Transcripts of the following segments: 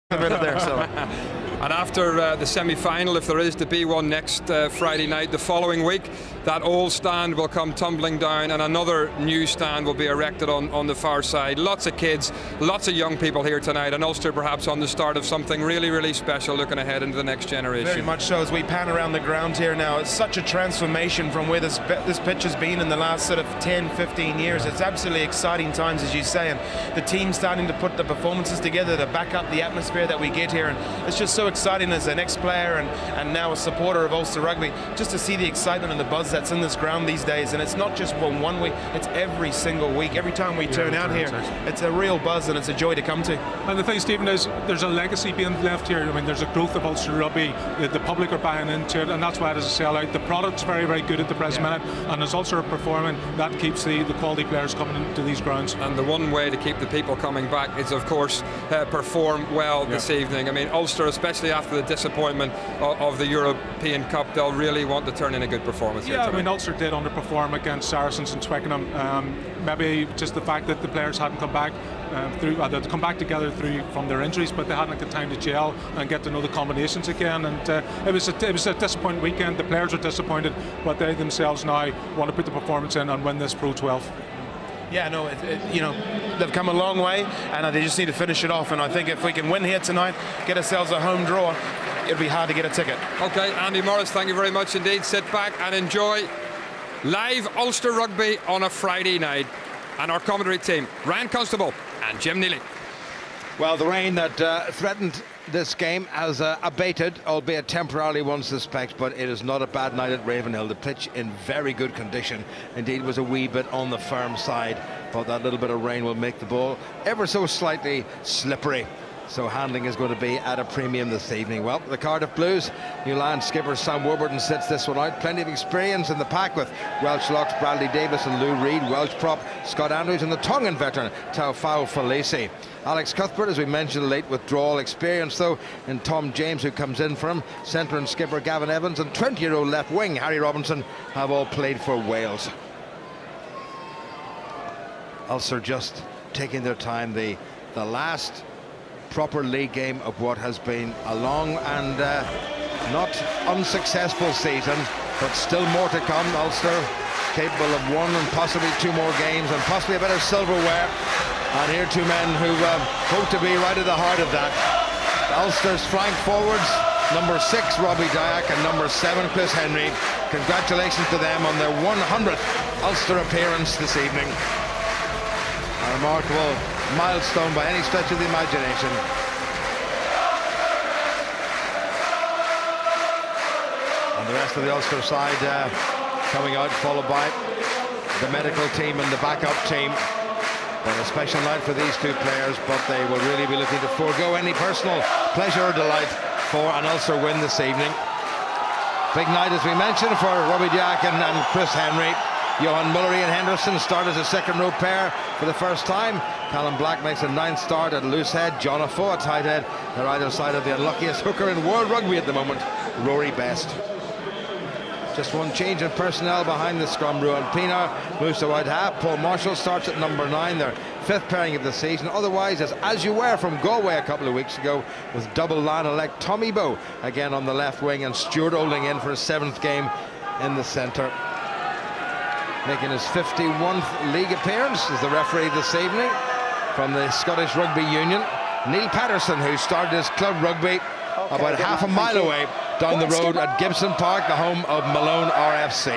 A bit there, so. And after the semi-final, if there is to be one next Friday night, the following week, that old stand will come tumbling down and another new stand will be erected on the far side. Lots of kids, lots of young people here tonight, and Ulster perhaps on the start of something really, really special looking ahead into the next generation. Very much so. As we pan around the ground here now, it's such a transformation from where this pitch has been in the last sort of 10, 15 years. It's absolutely exciting times, as you say, and the team starting to put the performances together to back up the atmosphere that we get here, and it's just so exciting as an ex-player and now a supporter of Ulster Rugby, just to see the excitement and the buzz that's in this ground these days. And it's not just one week, it's every single week. Every time we turn out here, it's a real buzz and it's a joy to come to. And the thing, Stephen, is there's a legacy being left here. I mean, there's a growth of Ulster Rugby, the public are buying into it, and that's why it is a sellout. The product's very, very good at the present minute, and as Ulster are performing, that keeps the quality players coming into these grounds. And the one way to keep the people coming back is, of course, perform well this evening. I mean, Ulster, especially after the disappointment of the European Cup, they'll really want to turn in a good performance here tonight. I mean, Ulster did underperform against Saracens and Twickenham. Maybe just the fact that the players hadn't come back they'd come back together from their injuries, but they hadn't had time to gel and get to know the combinations again. And it was a disappointing weekend. The players are disappointed, but they themselves now want to put the performance in and win this Pro 12. Yeah, no, you know, they've come a long way, and they just need to finish it off. And I think if we can win here tonight, get ourselves a home draw, it'll be hard to get a ticket. Okay, Andy Morris, thank you very much indeed. Sit back and enjoy live Ulster Rugby on a Friday night. And our commentary team, Ryan Constable and Jim Neely. Well, the rain that threatened this game has abated, albeit temporarily, one suspects, but it is not a bad night at Ravenhill. The pitch in very good condition. Indeed, was a wee bit on the firm side, but that little bit of rain will make the ball ever so slightly slippery. So handling is going to be at a premium this evening. Well, the Cardiff Blues, new line skipper Sam Warburton sits this one out. Plenty of experience in the pack with Welsh locks Bradley Davis and Lou Reed, Welsh prop Scott Andrews, and the Tongan veteran Taufau Felici. Alex Cuthbert, as we mentioned, late withdrawal experience though, and Tom James, who comes in for him. Centre and skipper Gavin Evans and 20-year-old left wing Harry Robinson have all played for Wales. Ulster just taking their time. The last proper league game of what has been a long and not unsuccessful season, but still more to come. Ulster capable of one and possibly two more games and possibly a bit of silverware, and here two men who hope to be right at the heart of that. Ulster's flank forwards, number 6 Robbie Dyack and number 7 Chris Henry. Congratulations to them on their 100th Ulster appearance this evening. A remarkable milestone by any stretch of the imagination. And the rest of the Ulster side coming out, followed by the medical team and the backup team. But a special night for these two players, but they will really be looking to forego any personal pleasure or delight for an Ulster win this evening. Big night, as we mentioned, for Robbie Dyack and Chris Henry. Johan Mullery and Henderson start as a second row pair for the first time. Callum Black makes a 9th start at loose head. John Afoe, a tight head. They're either side of the unluckiest hooker in world rugby at the moment, Rory Best. Just one change in personnel behind the scrum. Ruan Pienaar moves to wide half. Paul Marshall starts at number 9, their 5th pairing of the season. Otherwise, as you were from Galway a couple of weeks ago, with double line-elect Tommy Bowe again on the left wing, and Stuart Olding in for his 7th game in the centre. Making his 51st league appearance as the referee this evening from the Scottish Rugby Union, Neil Patterson, who started his club rugby about half a mile away down the road at Gibson Park, the home of Malone RFC.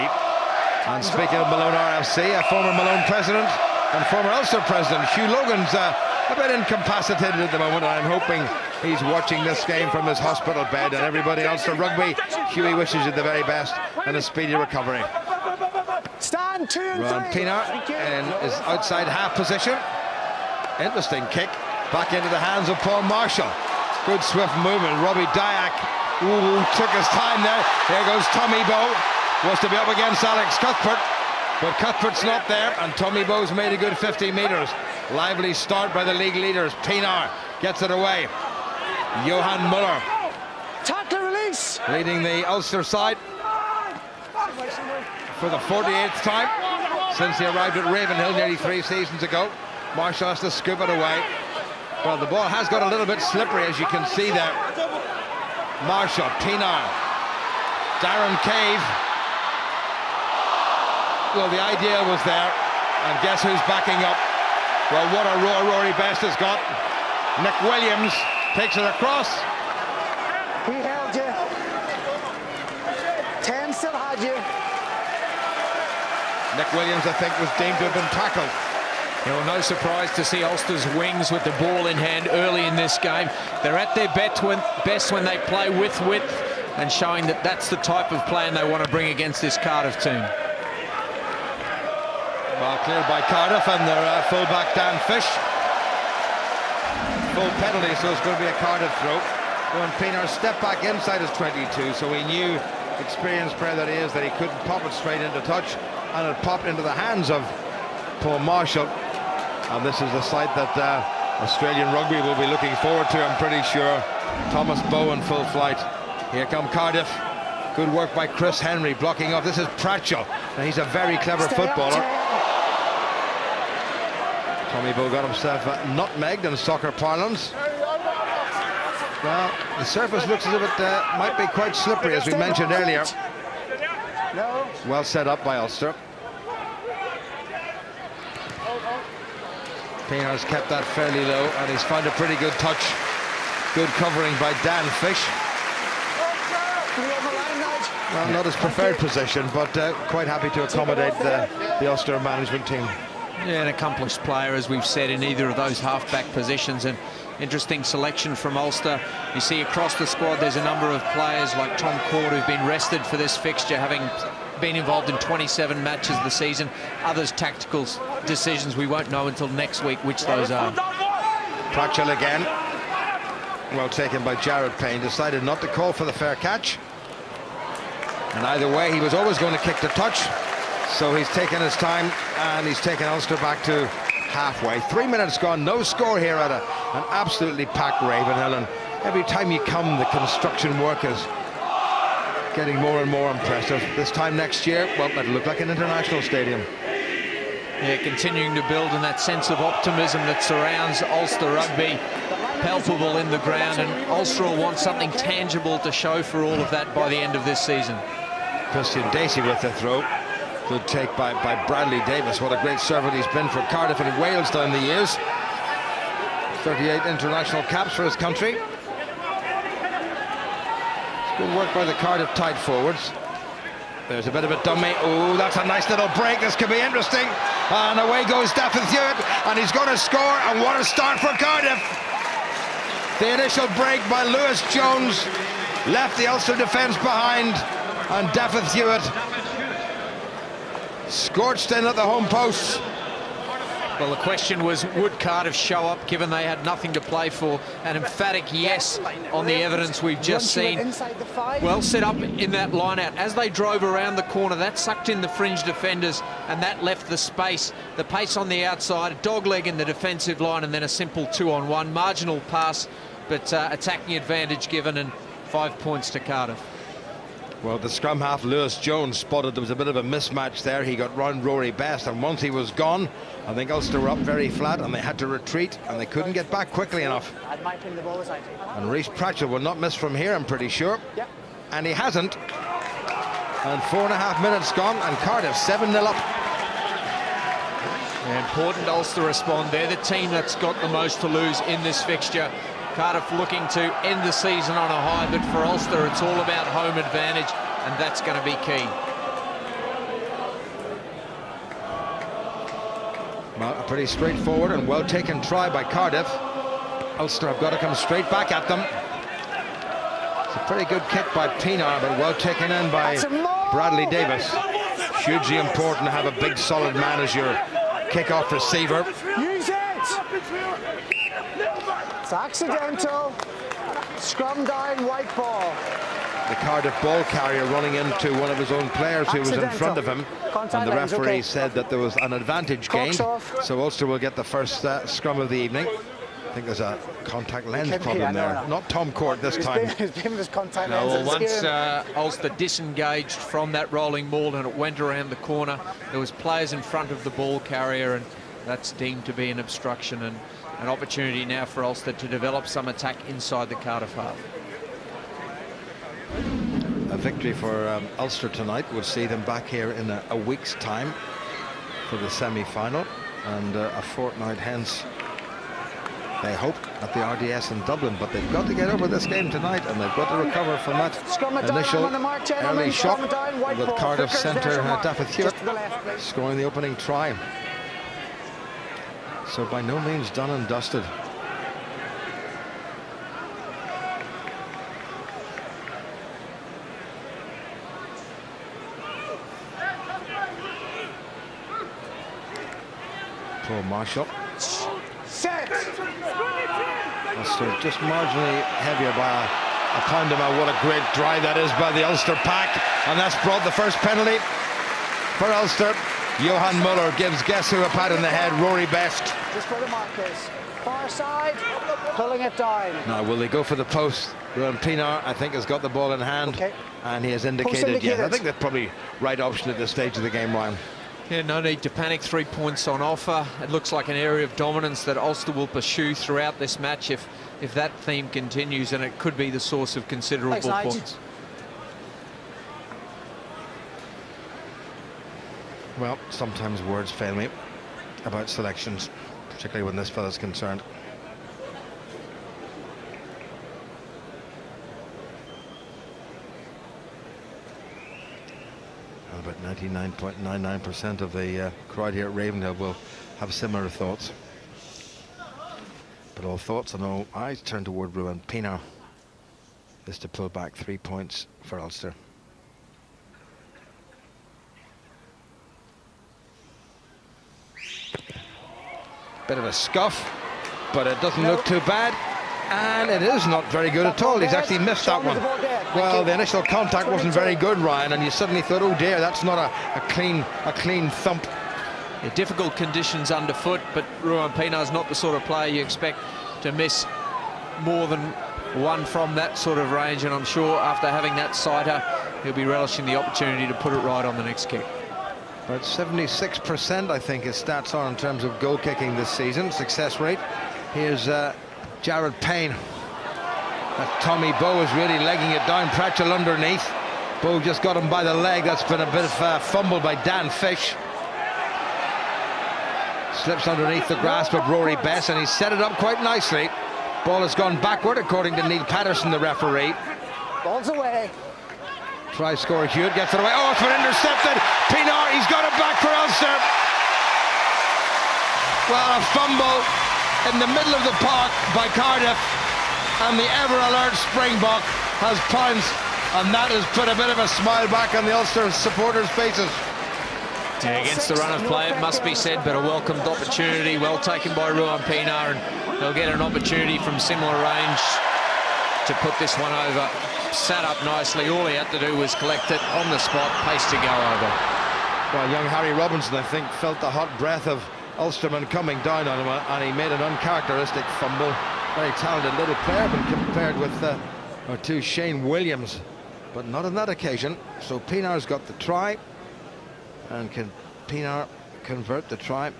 And speaking of Malone RFC, a former Malone president and former Ulster president, Hugh Logan's a bit incapacitated at the moment, and I'm hoping he's watching this game from his hospital bed. And everybody Ulster Rugby, Hughie wishes you the very best and a speedy recovery. Stand 2 and 3. Ruan Pienaar in his outside half position. Interesting kick back into the hands of Paul Marshall. Good swift movement. Robbie Dyack took his time there. Here goes Tommy Bowe. Was to be up against Alex Cuthbert, but Cuthbert's not there, and Tommy Bowe's made a good 50 metres. Lively start by the league leaders. Pienaar gets it away. Johan Muller Tackle release. leading the Ulster side for the 48th time since he arrived at Ravenhill nearly 3 seasons ago. Marshall has to scoop it away. Well, the ball has got a little bit slippery, as you can see there. Marshall, Pienaar, Darren Cave. Well, the idea was there, and guess who's backing up? Well, what a roar Rory Best has got. Nick Williams takes it across. He held you. 10 still had you. Nick Williams, I think, was deemed to have been tackled. Well, no surprise to see Ulster's wings with the ball in hand early in this game. They're at their best when they play with width, and showing that that's the type of plan they want to bring against this Cardiff team. Well, cleared by Cardiff, and their fullback Dan Fish. Full penalty, so it's going to be a Cardiff throw. When Pienaar stepped back inside his 22, so he knew, experienced player that he is, that he couldn't pop it straight into touch, and it popped into the hands of Paul Marshall. And this is the sight that Australian rugby will be looking forward to, I'm pretty sure. Thomas Bowen full flight. Here come Cardiff. Good work by Chris Henry blocking off. This is Pratchell, and he's a very clever footballer. Tommy Bowe got himself nutmegged in soccer parlance. Well, the surface looks as if it might be quite slippery, as we mentioned earlier. Well set up by Ulster. Pienaar's kept that fairly low, and he's found a pretty good touch. Good covering by Dan Fish. Well, not his preferred position, but quite happy to accommodate the Ulster management team. Yeah, an accomplished player, as we've said, in either of those half-back positions. And interesting selection from Ulster. You see across the squad there's a number of players like Tom Cord who've been rested for this fixture, having been involved in 27 matches this season. Others tactical decisions we won't know until next week which those are. Pratchell again. Well taken by Jared Payne. Decided not to call for the fair catch. And either way, he was always going to kick the touch. So he's taken his time, and he's taken Ulster back to halfway. 3 minutes gone, no score here at an absolutely packed Ravenhill. And every time you come, the construction work is getting more and more impressive. This time next year, well, it'll look like an international stadium. Yeah, continuing to build in that sense of optimism that surrounds Ulster rugby, palpable in the ground, and Ulster will want something tangible to show for all of that by the end of this season. Christian Dacey with the throw. Good take by Bradley Davis. What a great servant he's been for Cardiff and Wales down the years. 38 international caps for his country. It's good work by the Cardiff tight forwards. There's a bit of a dummy. Oh, that's a nice little break. This could be interesting. And away goes Daffin Hewitt, and he's going to score. And what a start for Cardiff. The initial break by Lewis Jones left the Ulster defence behind, and Daffin Hewitt scorched in at the home post. Well, the question was, would Cardiff show up given they had nothing to play for? An emphatic yes on the evidence we've just seen. Well set up in that line out. As they drove around the corner, that sucked in the fringe defenders, and that left the space. The pace on the outside, a dogleg in the defensive line, and then a simple 2-on-1. Marginal pass, but attacking advantage given, and 5 points to Cardiff. Well, the scrum half, Lewis Jones, spotted there was a bit of a mismatch there. He got round Rory Best, and once he was gone, I think Ulster were up very flat, and they had to retreat, and they couldn't get back quickly enough. And Rhys Pratchell will not miss from here, I'm pretty sure. And he hasn't. And 4.5 minutes gone, and Cardiff 7-0 up. Yeah, important Ulster respond. They're the team that's got the most to lose in this fixture. Cardiff looking to end the season on a high, but for Ulster it's all about home advantage, and that's going to be key. Well, a pretty straightforward and well taken try by Cardiff. Ulster have got to come straight back at them. It's a pretty good kick by Pienaar, but well taken in by Bradley Davis. Hugely important to have a big solid man as your kick-off receiver. Use it! It's accidental. Scrum down, white ball. The Cardiff ball carrier running into one of his own players who was in front of him. And the referee said that there was an advantage gained. So Ulster will get the first scrum of the evening. I think there's a contact lens problem there. Not Tom Court this time. No, once Ulster disengaged from that rolling maul and it went around the corner, there was players in front of the ball carrier, and That's deemed to be an obstruction, and an opportunity now for Ulster to develop some attack inside the Cardiff half. A victory for Ulster tonight would see them back here in a week's time for the semi-final, and a fortnight hence they hope at the RDS in Dublin. But they've got to get over this game tonight, and they've got to recover from that initial early shock with Cardiff centre Daffy Hewitt scoring the opening try. So by no means done and dusted. Paul Marshall. Set. Ulster just marginally heavier by a pound. What a great drive that is by the Ulster pack, and that's brought the first penalty for Ulster. Johan Muller gives guess who a pat in the head, Rory Best. Just where the mark is. Far side, pulling it down. Now will they go for the post? Ruan Pienaar, I think, has got the ball in hand, and he has indicated yes. I think that's probably right option at this stage of the game, Ryan. Yeah, no need to panic. 3 points on offer. It looks like an area of dominance that Ulster will pursue throughout this match if that theme continues, and it could be the source of considerable points. Well, sometimes words fail me about selections, particularly when this fella's concerned. About 99.99% of the crowd here at Ravendale will have similar thoughts. But all thoughts and all eyes turn toward Ruan Pienaar. This to pull back 3 points for Ulster. Bit of a scuff, but it doesn't look too bad. And it is not very good at all. He's actually missed that one. Well, the initial contact wasn't very good, Ryan, and you suddenly thought, oh dear, that's not a clean thump. Yeah, difficult conditions underfoot, but Ruan Pienaar's not the sort of player you expect to miss more than one from that sort of range, and I'm sure after having that sighter, he'll be relishing the opportunity to put it right on the next kick. About 76%, I think, his stats are in terms of goal kicking this season, success rate. Here's Jared Payne. Tommy Bowe is really legging it down. Pratchell underneath. Bowe just got him by the leg. That's been a bit of a fumble by Dan Fish. Slips underneath the grasp of Rory Best, and he's set it up quite nicely. Ball has gone backward, according to Neil Patterson, the referee. Ball's away. Try score Hewitt, gets it away. Oh, it's been intercepted. Pienaar, he's got it back for Ulster. Well, a fumble in the middle of the park by Cardiff, and the ever-alert Springbok has pounced, and that has put a bit of a smile back on the Ulster supporters' faces. Yeah, against the run of play, it must be said, but a welcomed opportunity, well taken by Ruan Pienaar, and they'll get an opportunity from similar range to put this one over. Sat up nicely. All he had to do was collect it on the spot, pace to go over. Well, young Harry Robinson, I think, felt the hot breath of Ulsterman coming down on him, and he made an uncharacteristic fumble. Very talented little player, but compared with or to Shane Williams, but not on that occasion. So Pienaar's got the try, and can Pienaar convert the try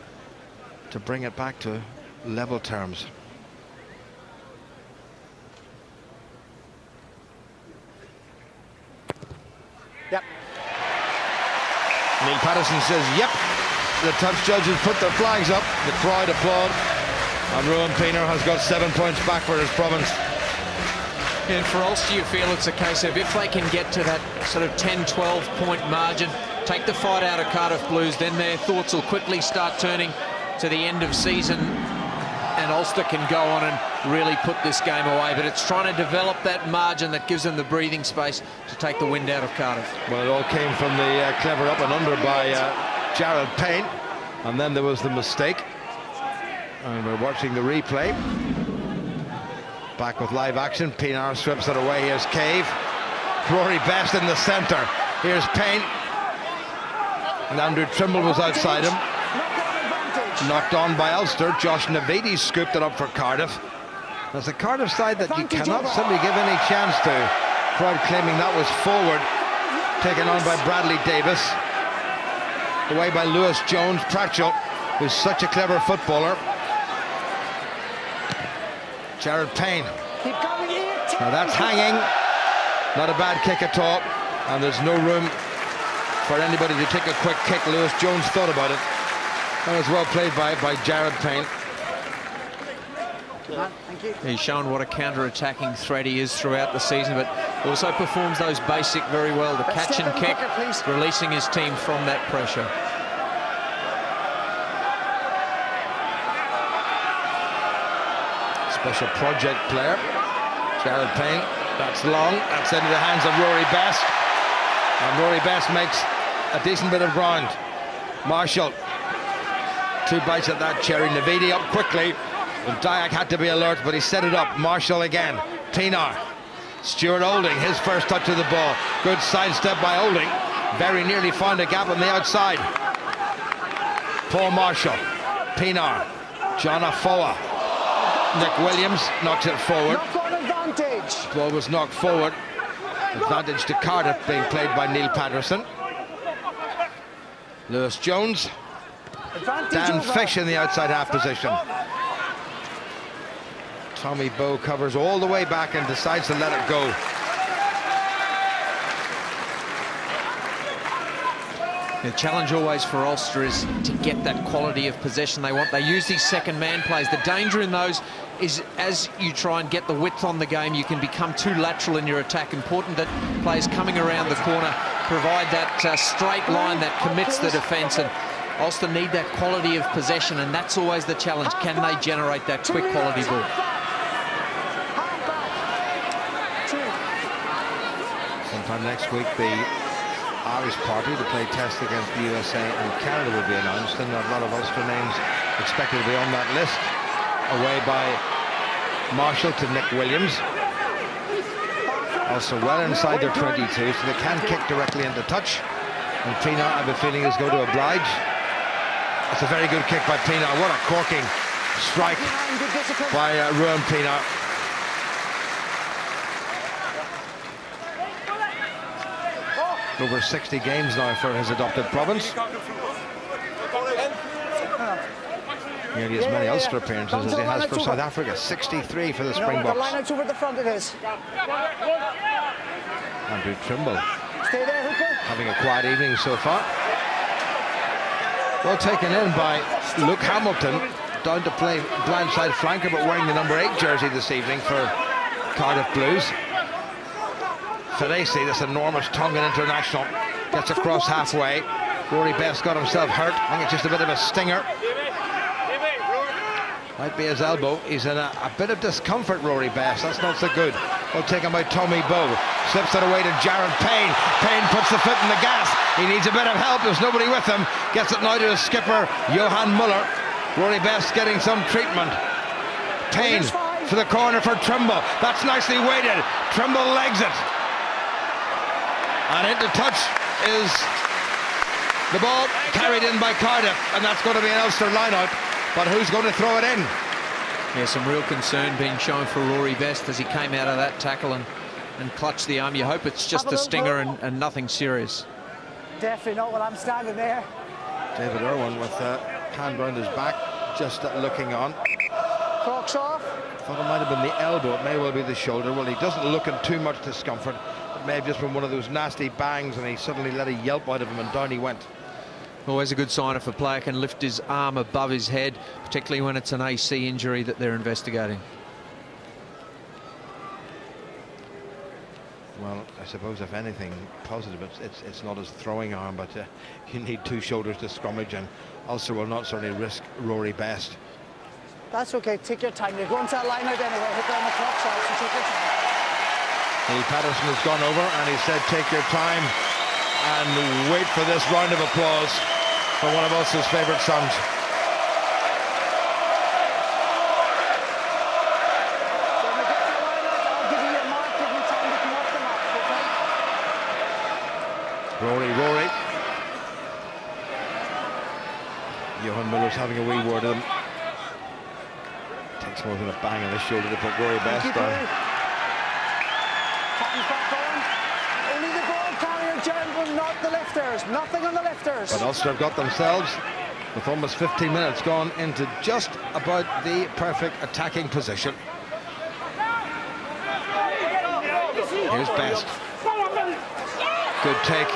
to bring it back to level terms? Yep. Neil Patterson says yep. The touch judges put their flags up, the crowd applaud, and Ruan Pienaar has got 7 points back for his province. And for Ulster, you feel it's a case of if they can get to that sort of 10-12 point margin, take the fight out of Cardiff Blues, then their thoughts will quickly start turning to the end of season, and Ulster can go on and really put this game away. But it's trying to develop that margin that gives them the breathing space to take the wind out of Cardiff. Well, it all came from the clever up and under by Jared Payne, and then there was the mistake, and we're watching the replay. Back with live action. Pienaar strips it away. Here's Cave. Rory Best in the centre. Here's Payne. And Andrew Trimble was outside him. Knocked on by Ulster. Josh Navidi scooped it up for Cardiff. There's a Cardiff side that you cannot simply give any chance to. Crowd claiming that was forward. Taken on by Bradley Davis. Away by Lewis Jones. Pratchell who's such a clever footballer. Jared Payne. Now that's hanging. Not a bad kick at all. And there's no room for anybody to take a quick kick. Lewis Jones thought about it. That was well played by Jared Payne. He's shown what a counter-attacking threat he is throughout the season, but also performs those basic very well. The catch and kick, releasing his team from that pressure. Special project player, Jared Payne. That's long. That's into the hands of Rory Best. And Rory Best makes a decent bit of ground. Marshall. 2 bites at that cherry. Navidi up quickly. And Dyack had to be alert, but he set it up. Marshall again. Pienaar. Stuart Olding, his first touch of the ball. Good sidestep by Olding. Very nearly found a gap on the outside. Paul Marshall. Pienaar. John Afoa. Nick Williams knocks it forward. The ball was knocked forward. Advantage to Cardiff, being played by Neil Patterson. Lewis Jones. Dan Fish in the outside half position. Tommy Bowe covers all the way back and decides to let it go. The challenge always for Ulster is to get that quality of possession they want. They use these second man plays. The danger in those is as you try and get the width on the game, you can become too lateral in your attack. Important that players coming around the corner provide that straight line that commits the defence, and Ulster need that quality of possession, and that's always the challenge. Can they generate that quick quality ball? Sometime next week, the Irish party to play test against the USA and Canada will be announced, and a lot of Ulster names expected to be on that list. Away by Marshall to Nick Williams. Also well inside their 22, so they can kick directly into touch. And Pienaar, I have a feeling, is going to oblige. It's a very good kick by Pienaar. What a corking strike by Ruan Pienaar. Over 60 games now for his adopted province. Nearly as many Ulster appearances as he has for South Africa. 63 for the Springboks. The lineout's over the front of his. Andrew Trimble. Stay there, Hooker. Having a quiet evening so far. Well taken in by Luke Hamilton. Down to play blindside flanker, but wearing the number 8 jersey this evening for Cardiff Blues. Ferresi, this enormous Tongan international, gets across halfway. Rory Best got himself hurt. I think it's just a bit of a stinger. Might be his elbow. He's in a bit of discomfort, Rory Best. That's not so good. Well taken by Tommy Bowe. Slips it away to Jared Payne. Payne puts the foot in the gas. He needs a bit of help. There's nobody with him. Gets it now to his skipper, Johan Muller. Rory Best getting some treatment. Payne for the corner for Trimble. That's nicely weighted. Trimble legs it. And into touch is the ball carried in by Cardiff, and that's going to be an Ulster line-out. But who's going to throw it in? Yeah, some real concern being shown for Rory Best as he came out of that tackle and clutched the arm. You hope it's just a stinger and nothing serious. Definitely not when I'm standing there. David Irwin with a hand round his back, just looking on. Crocks off. Thought it might have been the elbow, it may well be the shoulder. Well, he doesn't look in too much discomfort. It may have just been one of those nasty bangs, and he suddenly let a yelp out of him, and down he went. Always a good sign if a player can lift his arm above his head, particularly when it's an AC injury that they're investigating. Well, I suppose if anything positive, it's not his throwing arm, but you need 2 shoulders to scrummage, and Ulster will not certainly risk Rory Best. That's okay, take your time. You're going to that line out anyway. Hit down the clock, so take your time. Neil Patterson has gone over and he said take your time and wait for this round of applause for one of Ulster's favourite sons. Rory. Johan Muller's having a wee word with him. Takes more than a bang on his shoulder to put Rory Best down. Only the ball carrier, gentlemen, not the lifters. Nothing on the lifters. But Ulster have got themselves with almost 15 minutes gone into just about the perfect attacking position. Here's Best. Good take.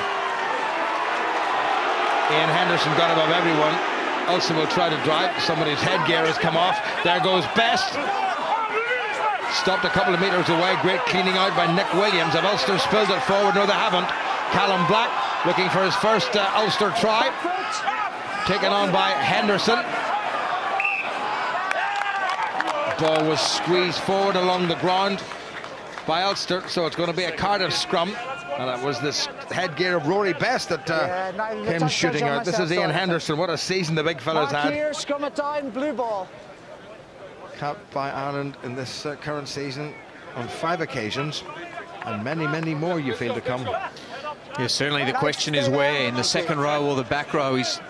Ian Henderson got above everyone. Ulster will try to drive. Somebody's headgear has come off. There goes Best. Stopped a couple of metres away. Great cleaning out by Nick Williams. Have Ulster spilled it forward? No, they haven't. Callum Black looking for his first Ulster try. Taken on by Henderson. Ball was squeezed forward along the ground by Ulster, so it's going to be a Cardiff scrum. And it was this headgear of Rory Best that came shooting out. This is Ian Henderson. What a season the big fella's had. Here, scrum it down, blue ball. Capped by Ireland in this current season on 5 occasions, and many, many more you feel to come. Yeah, certainly the question is where, in the second row or the back row. He's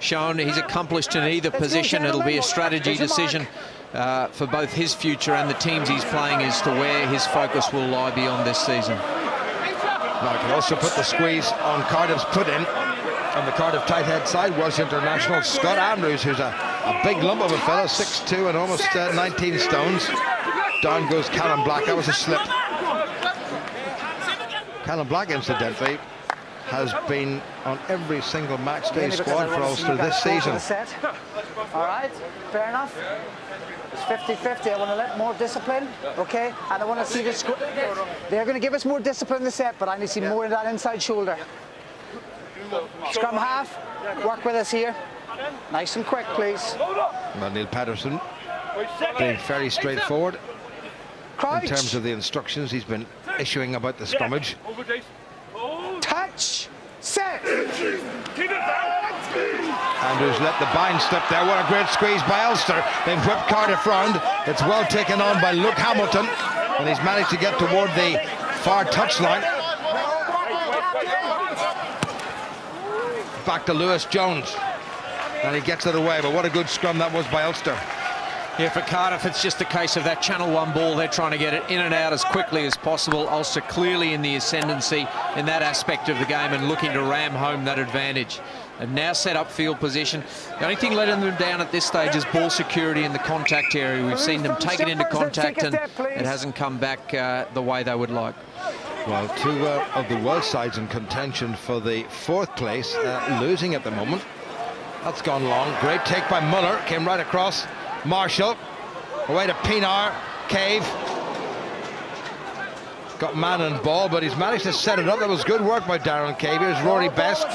shown he's accomplished in either position. It'll be a strategy decision for both his future and the teams he's playing as to where his focus will lie beyond this season. Now, I can also put the squeeze on Cardiff's put-in. On the Cardiff tight head side was international Scott Andrews, who's a big lump of a fellow, 6'2" and almost 19 stones. Down goes Callum Black. That was a slip. Callum Black, incidentally, has been on every single matchday squad for Ulster this season. All right, fair enough. It's 50-50. I want to let more discipline, okay? And I want to see this. They're going to give us more discipline in the set, but I need to see more of that inside shoulder. Scrum half. Work with us here. Nice and quick, please. Well, Neil Patterson being fairly straightforward in terms of the instructions he's been issuing about the scrummage. Touch. Set. Andrews let the bind slip there. What a great squeeze by Ulster. They've whipped Cardiff round. It's well taken on by Luke Hamilton, and he's managed to get toward the far touchline. Back to Lewis Jones, and he gets it away. But what a good scrum that was by Ulster. Yeah, for Cardiff, it's just a case of that Channel 1 ball. They're trying to get it in and out as quickly as possible. Ulster clearly in the ascendancy in that aspect of the game and looking to ram home that advantage. And now set up field position. The only thing letting them down at this stage is ball security in the contact area. We've seen them take it into contact and it hasn't come back the way they would like. Well, two of the world sides in contention for the 4th place, losing at the moment. That's gone long. Great take by Muller. Came right across. Marshall. Away to Pienaar. Cave. Got man and ball, but he's managed to set it up. That was good work by Darren Cave. Here's Rory Best.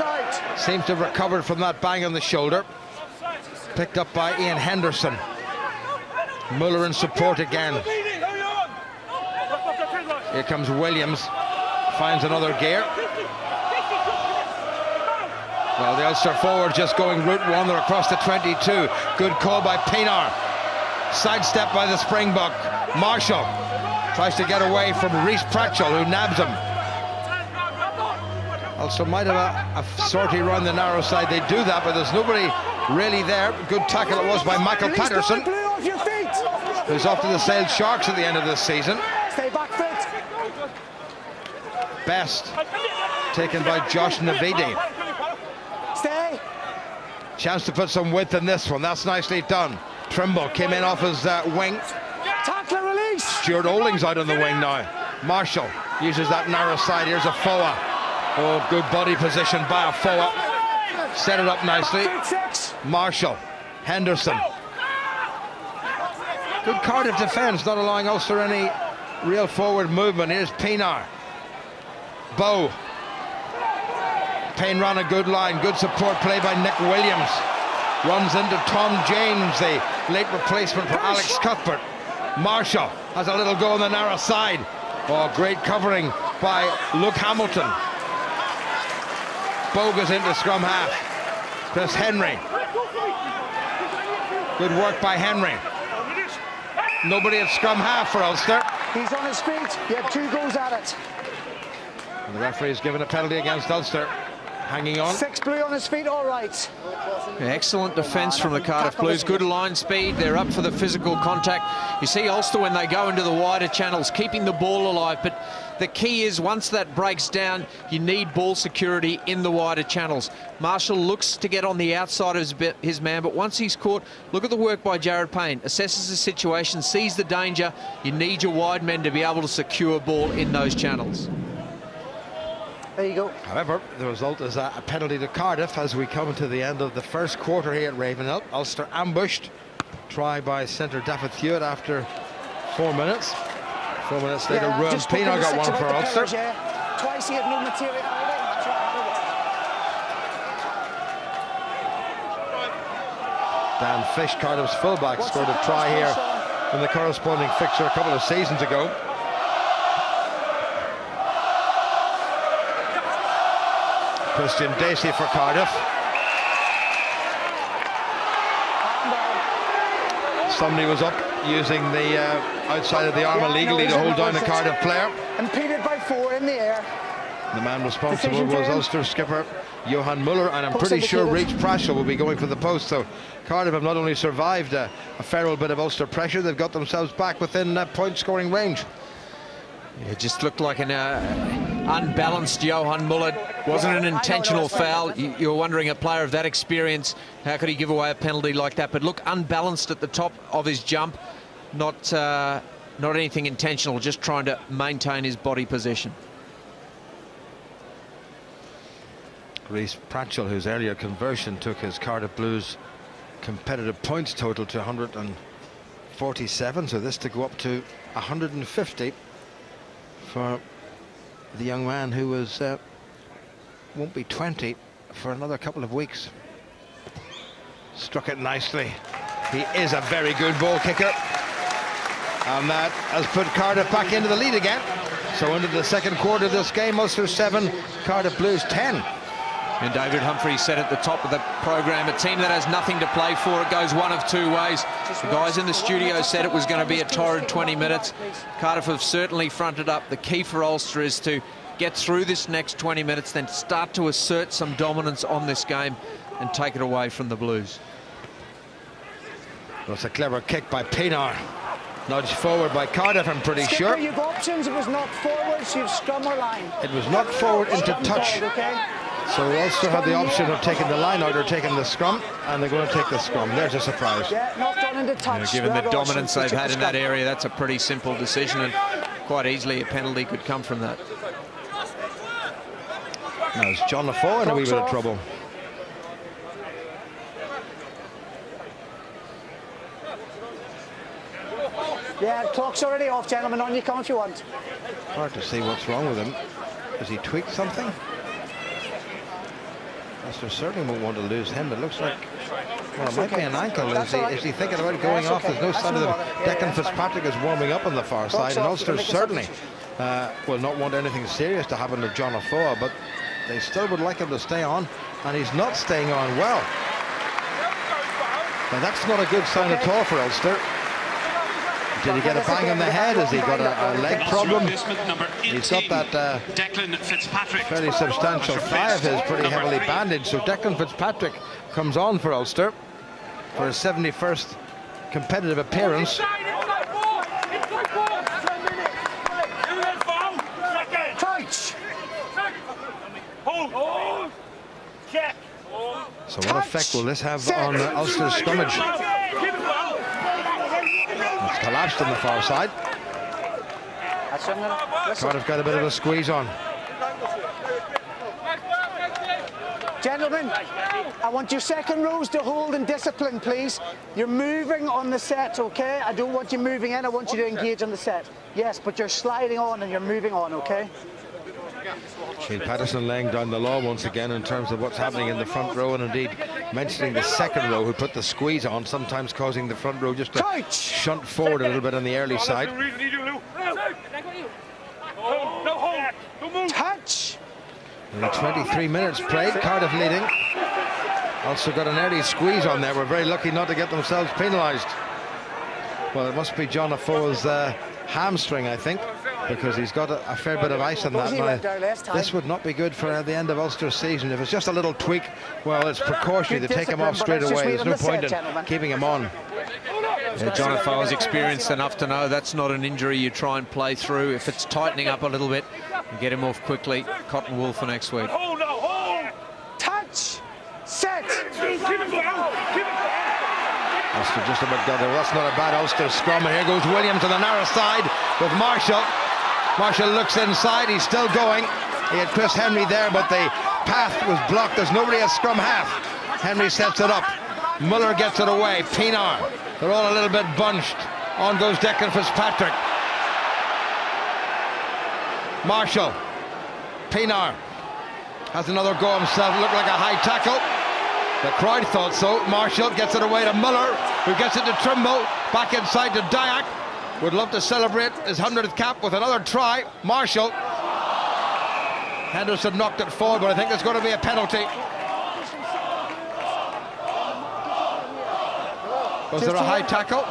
Seems to have recovered from that bang on the shoulder. Picked up by Ian Henderson. Muller in support again. Here comes Williams. Finds another gear. Well, the Ulster forward just going route 1. They're across the 22. Good call by Pienaar. Sidestep by the Springbok. Marshall tries to get away from Rhys Pratchell, who nabs him. Ulster might have a sortie around the narrow side. They do that, but there's nobody really there. Good tackle it was by Michael Patterson, who's off to the Sale Sharks at the end of this season. Stay back fit. Best taken by Josh Navidi. Stay. Chance to put some width in this one. That's nicely done. Trimble came in off his wing. Tackle release. Stuart Olding's out on the wing now. Marshall uses that narrow side. Here's a Foa. Oh, good body position by a Foa. Set it up nicely. Marshall. Henderson. Good Cardiff defence, not allowing Ulster any real forward movement. Here's Pienaar. Bow. Payne ran a good line. Good support play by Nick Williams. Runs into Tom James, the late replacement for Alex Cuthbert. Marshall has a little go on the narrow side. Oh, great covering by Luke Hamilton. Bow goes into scrum half. Chris Henry. Good work by Henry. Nobody at scrum half for Ulster. He's on his feet. He had 2 goes at it. And the referee has given a penalty against Ulster. Hanging on. 6 blue on his feet, all right. Excellent defence from the Cardiff Blues. Good line speed. They're up for the physical contact. You see Ulster when they go into the wider channels, keeping the ball alive, but The key is once that breaks down, you need ball security in the wider channels. Marshall looks to get on the outside of his man, but once he's caught, look at the work by Jared Payne. Assesses the situation, sees the danger. You need your wide men to be able to secure ball in those channels. There you go. However, the result is a penalty to Cardiff as we come to the end of the first quarter here at Ravenhill. Ulster ambushed. Try by centre David Hewitt after 4 minutes. 4 minutes later, Ruan Pienaar got one for Ulster. Twice he had no materiality. Dan Fish, Cardiff's fullback, scored a try here in the corresponding fixture a couple of seasons ago. Christian Dacey for Cardiff. Somebody was up using the outside of the arm illegally to hold down a Cardiff player. Impeded by 4 in the air. The man responsible was Ulster skipper Johan Muller, and I'm pretty sure Reach Prashel will be going for the post. So Cardiff have not only survived a fair old bit of Ulster pressure, they've got themselves back within point scoring range. It just looked like an unbalanced Johan Muller. Wasn't an intentional foul. You're wondering, a player of that experience, how could he give away a penalty like that? But look, unbalanced at the top of his jump. Not anything intentional, just trying to maintain his body position. Reece Pratchell, whose earlier conversion took his Cardiff Blues competitive points total to 147, so this to go up to 150 for the young man who was won't be 20 for another couple of weeks. Struck it nicely. He is a very good ball kicker, and that has put Cardiff back into the lead again. So into the second quarter of this game, Ulster 7, Cardiff Blues 10. And David Humphrey said at the top of the program, a team that has nothing to play for, it goes one of 2 ways. The guys in the studio said it was going to be a torrid 20 minutes. Cardiff have certainly fronted up. The key for Ulster is to get through this next 20 minutes, then start to assert some dominance on this game and take it away from the Blues. That's a clever kick by Pienaar. Nudged forward by Cardiff, I'm pretty sure. You've options. It was not forward, so you've scrum or line. It was not forward into touch. Okay. So Ulster had the option of taking the line out or taking the scrum, and they're going to take the scrum. There's a surprise. Yeah, not done into touch. Given the dominance they've had in that area, that's a pretty simple decision, and quite easily a penalty could come from that. Now it's John Lafoe in a wee bit of trouble. Yeah, clock's already off, gentlemen. On you come if you want. Hard to see what's wrong with him. Has he tweaked something? Ulster certainly won't want to lose him. It looks like, well, it might be an ankle. Is he thinking about going off? There's no sign of them. Declan Fitzpatrick is warming up on the far side, and Ulster certainly will not want anything serious to happen to John Lafoe, but they still would like him to stay on, and he's not staying on well. Now that's not a good sign at all for Ulster. Did he get a bang on the head? Has he got a leg problem? He's got that fairly substantial thigh of his pretty heavily bandaged. So Declan Fitzpatrick comes on for Ulster for his 71st competitive appearance. So what effect will this have on Ulster's scrummage? It's collapsed on the far side. Cardiff got a bit of a squeeze on. Gentlemen, I want your second rows to hold in discipline, please. You're moving on the set, okay? I don't want you moving in, I want you to engage on the set. Yes, but you're sliding on and you're moving on, okay? Shane Patterson laying down the law once again in terms of what's happening in the front row, and indeed mentioning the second row who put the squeeze on, sometimes causing the front row just to shunt forward a little bit on the early side. Touch! Only 23 minutes played, Cardiff leading. Also got an early squeeze on there. We're very lucky not to get themselves penalised. Well, it must be John Afoe's hamstring, I think, because he's got a fair bit of ice on that. Now, this would not be good for the end of Ulster's season. If it's just a little tweak, well, it's precautionary to take him off straight away. There's no point in keeping him on. Jonathan was experienced enough to know that's not an injury you try and play through. If it's tightening up a little bit, you get him off quickly. Cotton wool for next week. Touch. Set. Ulster just about got there. That's not a bad Ulster scrum. And here goes Williams to the narrow side with Marshall. Marshall looks inside. He's still going. He had Chris Henry there, but the path was blocked. There's nobody at scrum half. Henry sets it up. Muller gets it away. Pienaar. They're all a little bit bunched. On goes Declan Fitzpatrick. Marshall. Pienaar has another go himself. Looked like a high tackle. The crowd thought so. Marshall gets it away to Muller, who gets it to Trimble. Back inside to Dyack. Would love to celebrate his 100th cap with another try. Marshall. Henderson knocked it forward, but I think there's going to be a penalty. Was there a high tackle?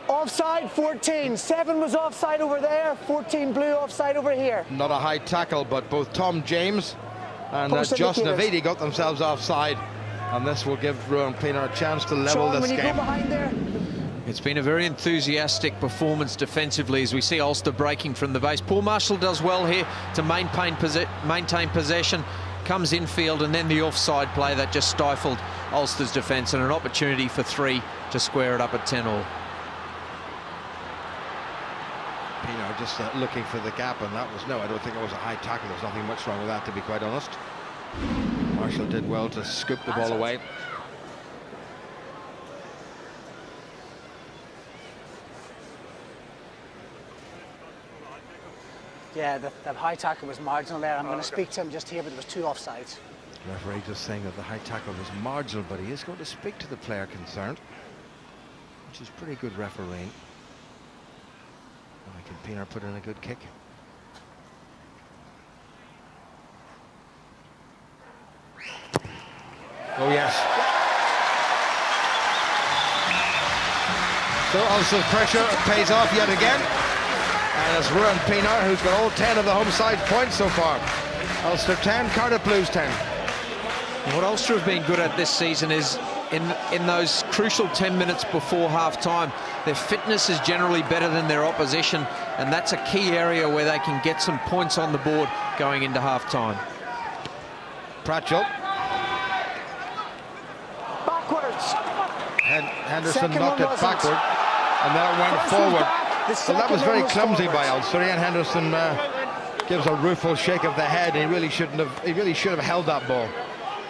Offside 14. 7 was offside over there. 14 blue offside over here. Not a high tackle, but both Tom James and Joss Navidi got themselves offside, and this will give Ruan Pienaar a chance to level this game. It's been a very enthusiastic performance defensively as we see Ulster breaking from the base. Paul Marshall does well here to maintain possession, comes infield, and then the offside play that just stifled Ulster's defence, and an opportunity for 3 to square it up at 10-all. Pienaar just looking for the gap, and that was I don't think it was a high tackle. There's nothing much wrong with that, to be quite honest. Marshall did well to scoop the ball away. Yeah, that high tackle was marginal there. I'm going to speak to him just here, but there was 2 offsides. The referee just saying that the high tackle was marginal, but he is going to speak to the player concerned, which is pretty good refereeing. Can Pienaar put in a good kick? Oh yes. So Ulster's pressure pays off yet again, and it's Ruan Pienaar who's got all 10 of the home side points so far. Ulster 10, Cardiff Blues 10. And what Ulster have been good at this season is in those crucial 10 minutes before half-time, their fitness is generally better than their opposition, and that's a key area where they can get some points on the board going into half-time. Pratchell. Backwards. Henderson knocked it backward, and then it went forward. So that was very clumsy by Ulster. Ian Henderson gives a rueful shake of the head. He really should have held that ball.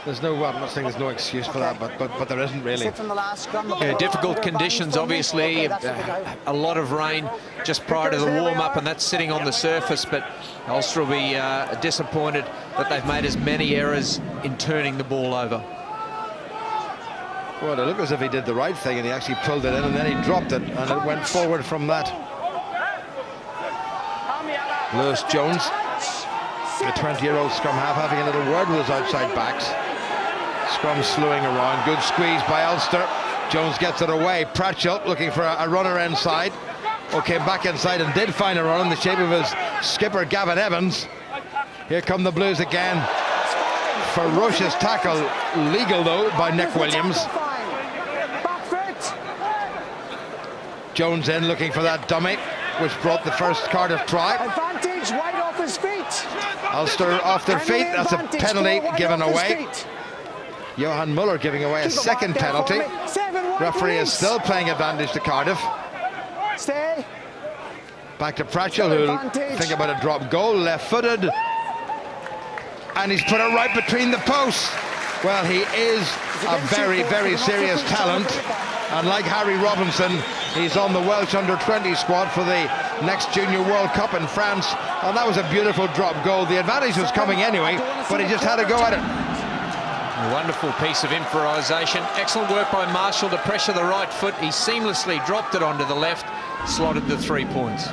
There's no, I'm not saying there's no excuse for that, but there isn't really. Yeah, difficult conditions, obviously. A lot of rain just prior to the warm-up, and that's sitting on the surface. But Ulster will be disappointed that they've made as many errors in turning the ball over. Well, it looked as if he did the right thing, and he actually pulled it in, and then he dropped it, and it went forward from that. Lewis Jones, the 20-year-old scrum half, having a little word with his outside backs. Scrum slewing around. Good squeeze by Ulster. Jones gets it away. Pratchell looking for a runner inside. Okay, back inside and did find a run in the shape of his skipper, Gavin Evans. Here come the Blues again. Ferocious tackle. Legal, though, by Nick Williams. Jones in looking for that dummy, which brought the first Cardiff try. Advantage, wide off his feet. Ulster off their feet. That's a penalty given away. Johan Muller giving away a second penalty. Referee is still playing advantage to Cardiff. Stay. Back to Pratchell, who'll think about a drop goal, left-footed. And he's put it right between the posts. Well, he is a very, very serious talent. And like Harry Robinson, he's on the Welsh under-20 squad for the next Junior World Cup in France. And that was a beautiful drop goal. The advantage was coming anyway, but he just had to go at it. A wonderful piece of improvisation. Excellent work by Marshall to pressure the right foot. He seamlessly dropped it onto the left, slotted the 3 points.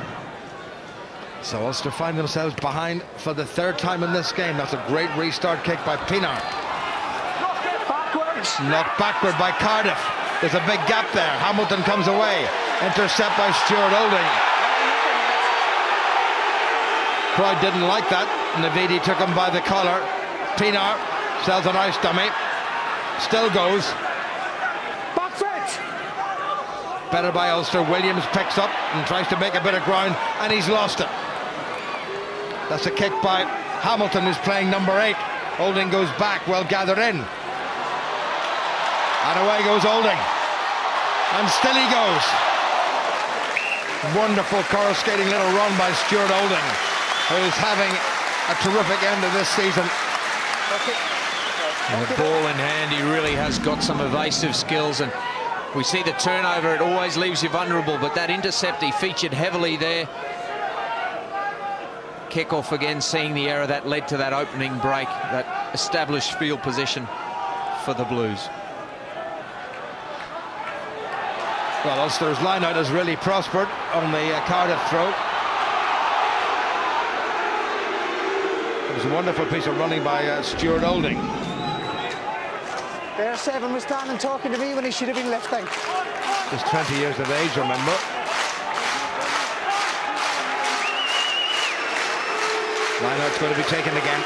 So Ulster find themselves behind for the 3rd time in this game. That's a great restart kick by Pienaar. Backwards. Knocked backward by Cardiff. There's a big gap there. Hamilton comes away. Intercept by Stuart Olding. Crowd didn't like that. Navidi took him by the collar. Pienaar sells a nice dummy. Still goes. Back foot. Better by Ulster. Williams picks up and tries to make a bit of ground, and he's lost it. That's a kick by Hamilton, who's playing number 8. Olding goes back, well gathered in. And away goes Olding. And still he goes. Wonderful coruscating little run by Stuart Olding, who's having a terrific end of this season. And the ball in hand, he really has got some evasive skills, and we see the turnover, it always leaves you vulnerable, but that intercept, he featured heavily there. Kick-off again, seeing the error that led to that opening break, that established field position for the Blues. Well, Ulster's line-out has really prospered on the Cardiff throw. It was a wonderful piece of running by Stuart Olding. There, 7 was standing talking to me when he should have been lifting. Just 20 years of age, remember. Line-out's going to be taken again.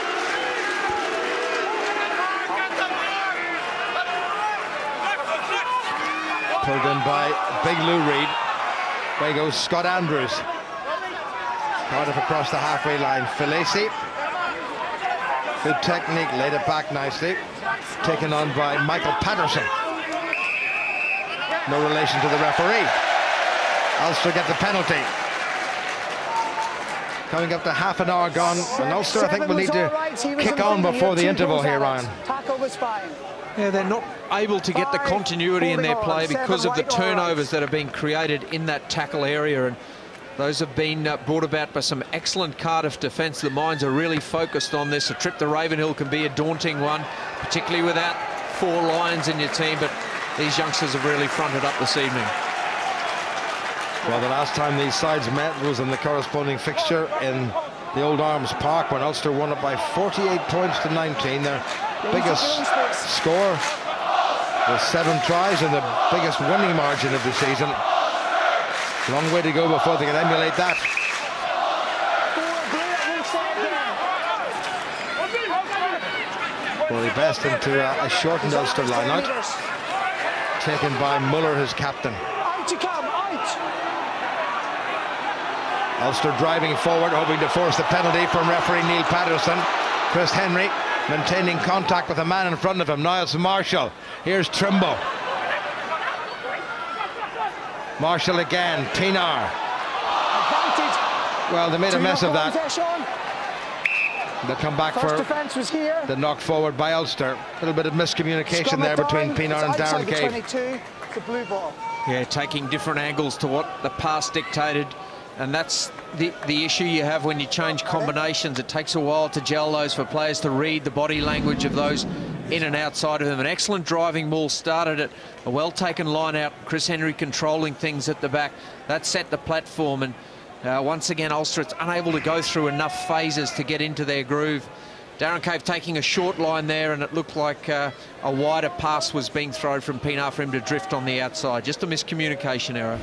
Pulled in by Big Lou Reid. There goes Scott Andrews. Cardiff across the halfway line. Filesi. Good technique, laid it back nicely. Taken on by Michael Patterson. No relation to the referee. Ulster get the penalty. Coming up to half an hour gone. And Ulster, I think, will need to kick on before the interval here, Ryan. Tackle was fine. Yeah, they're not able to get the continuity in their play because of the turnovers that have been created in that tackle area, and those have been brought about by some excellent Cardiff defence. The minds are really focused on this. A trip to Ravenhill can be a daunting one, particularly without 4 Lions in your team, but these youngsters have really fronted up this evening. Well, the last time these sides met was in the corresponding fixture in the Old Arms Park, when Ulster won it by 48 points to 19. Their biggest score was 7 tries and the biggest winning margin of the season. Long way to go before they can emulate that. Well, he best into a shortened Ulster line-out, taken by Muller, his captain. Ulster driving forward, hoping to force the penalty from referee Neil Patterson. Chris Henry maintaining contact with the man in front of him. Now it's Marshall. Here's Trimble. Marshall again. Pienaar. Well, they made a mess of that. They'll come back for the knock forward by Ulster. A little bit of miscommunication there between Pienaar and Darren Cave. The blue ball. Yeah, taking different angles to what the pass dictated. And that's the issue you have when you change combinations. It takes a while to gel those, for players to read the body language of those in and outside of them. An excellent driving ball started it. A well-taken line out. Chris Henry controlling things at the back. That set the platform. And once again, Ulster, it's unable to go through enough phases to get into their groove. Darren Cave taking a short line there, and it looked like a wider pass was being thrown from Pienaar for him to drift on the outside. Just a miscommunication error.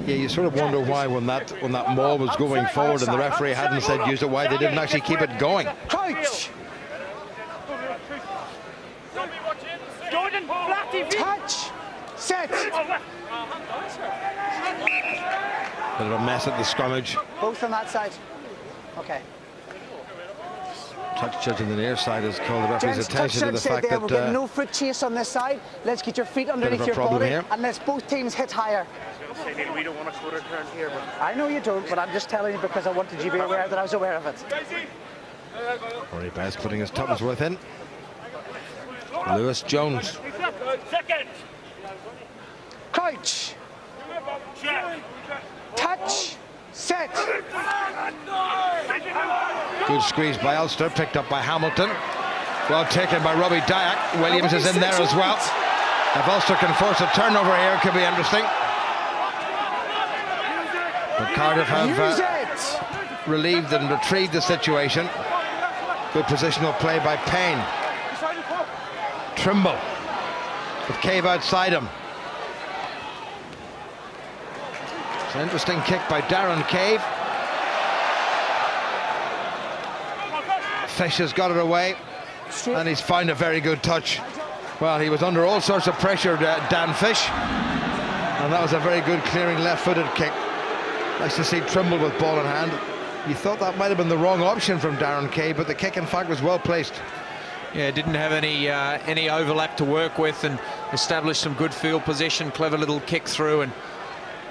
Yeah, you sort of wonder why when that maul was going forward and the referee hadn't said use it, why they didn't actually keep it going. Touch. Touch. Set. Bit of a mess at the scrummage. Both on that side. Okay. Touch judge on the near side has called the referee's attention to the fact that we're getting no foot chase on this side. Let's get your feet underneath your body and let's both teams hit higher. We don't want a quarter turn here, but I know you don't, but I'm just telling you because I wanted you to be aware that I was aware of it. Rory Best putting his Tuttlesworth in. Lewis Jones. Crouch. Touch. Set. Good squeeze by Ulster, picked up by Hamilton. Well taken by Robbie Dyack. Williams is in there as well. If Ulster can force a turnover here, it could be interesting. But Cardiff have relieved and retrieved the situation. Good positional play by Payne. Trimble with Cave outside him. It's an interesting kick by Darren Cave. Fish has got it away, and he's found a very good touch. Well, he was under all sorts of pressure, Dan Fish. And that was a very good clearing left-footed kick. Nice to see Trimble with ball in hand. You thought that might have been the wrong option from Darren Kay, but the kick in fact was well placed. Yeah, didn't have any overlap to work with, and established some good field position. Clever little kick through, and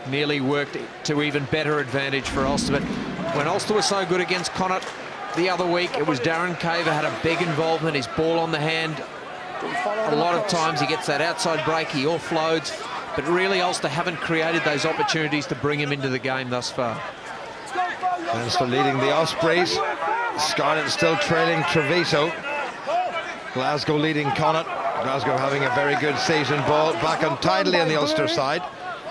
nearly worked to even better advantage for Ulster. But when Ulster was so good against Connacht the other week, it was Darren Kay that had a big involvement. His ball on the hand. A lot of times he gets that outside break, he offloads, but really Ulster haven't created those opportunities to bring him into the game thus far. Leinster leading the Ospreys. Scarlet still trailing Treviso. Glasgow leading Connacht. Glasgow having a very good season. Ball back untidily on the Ulster side.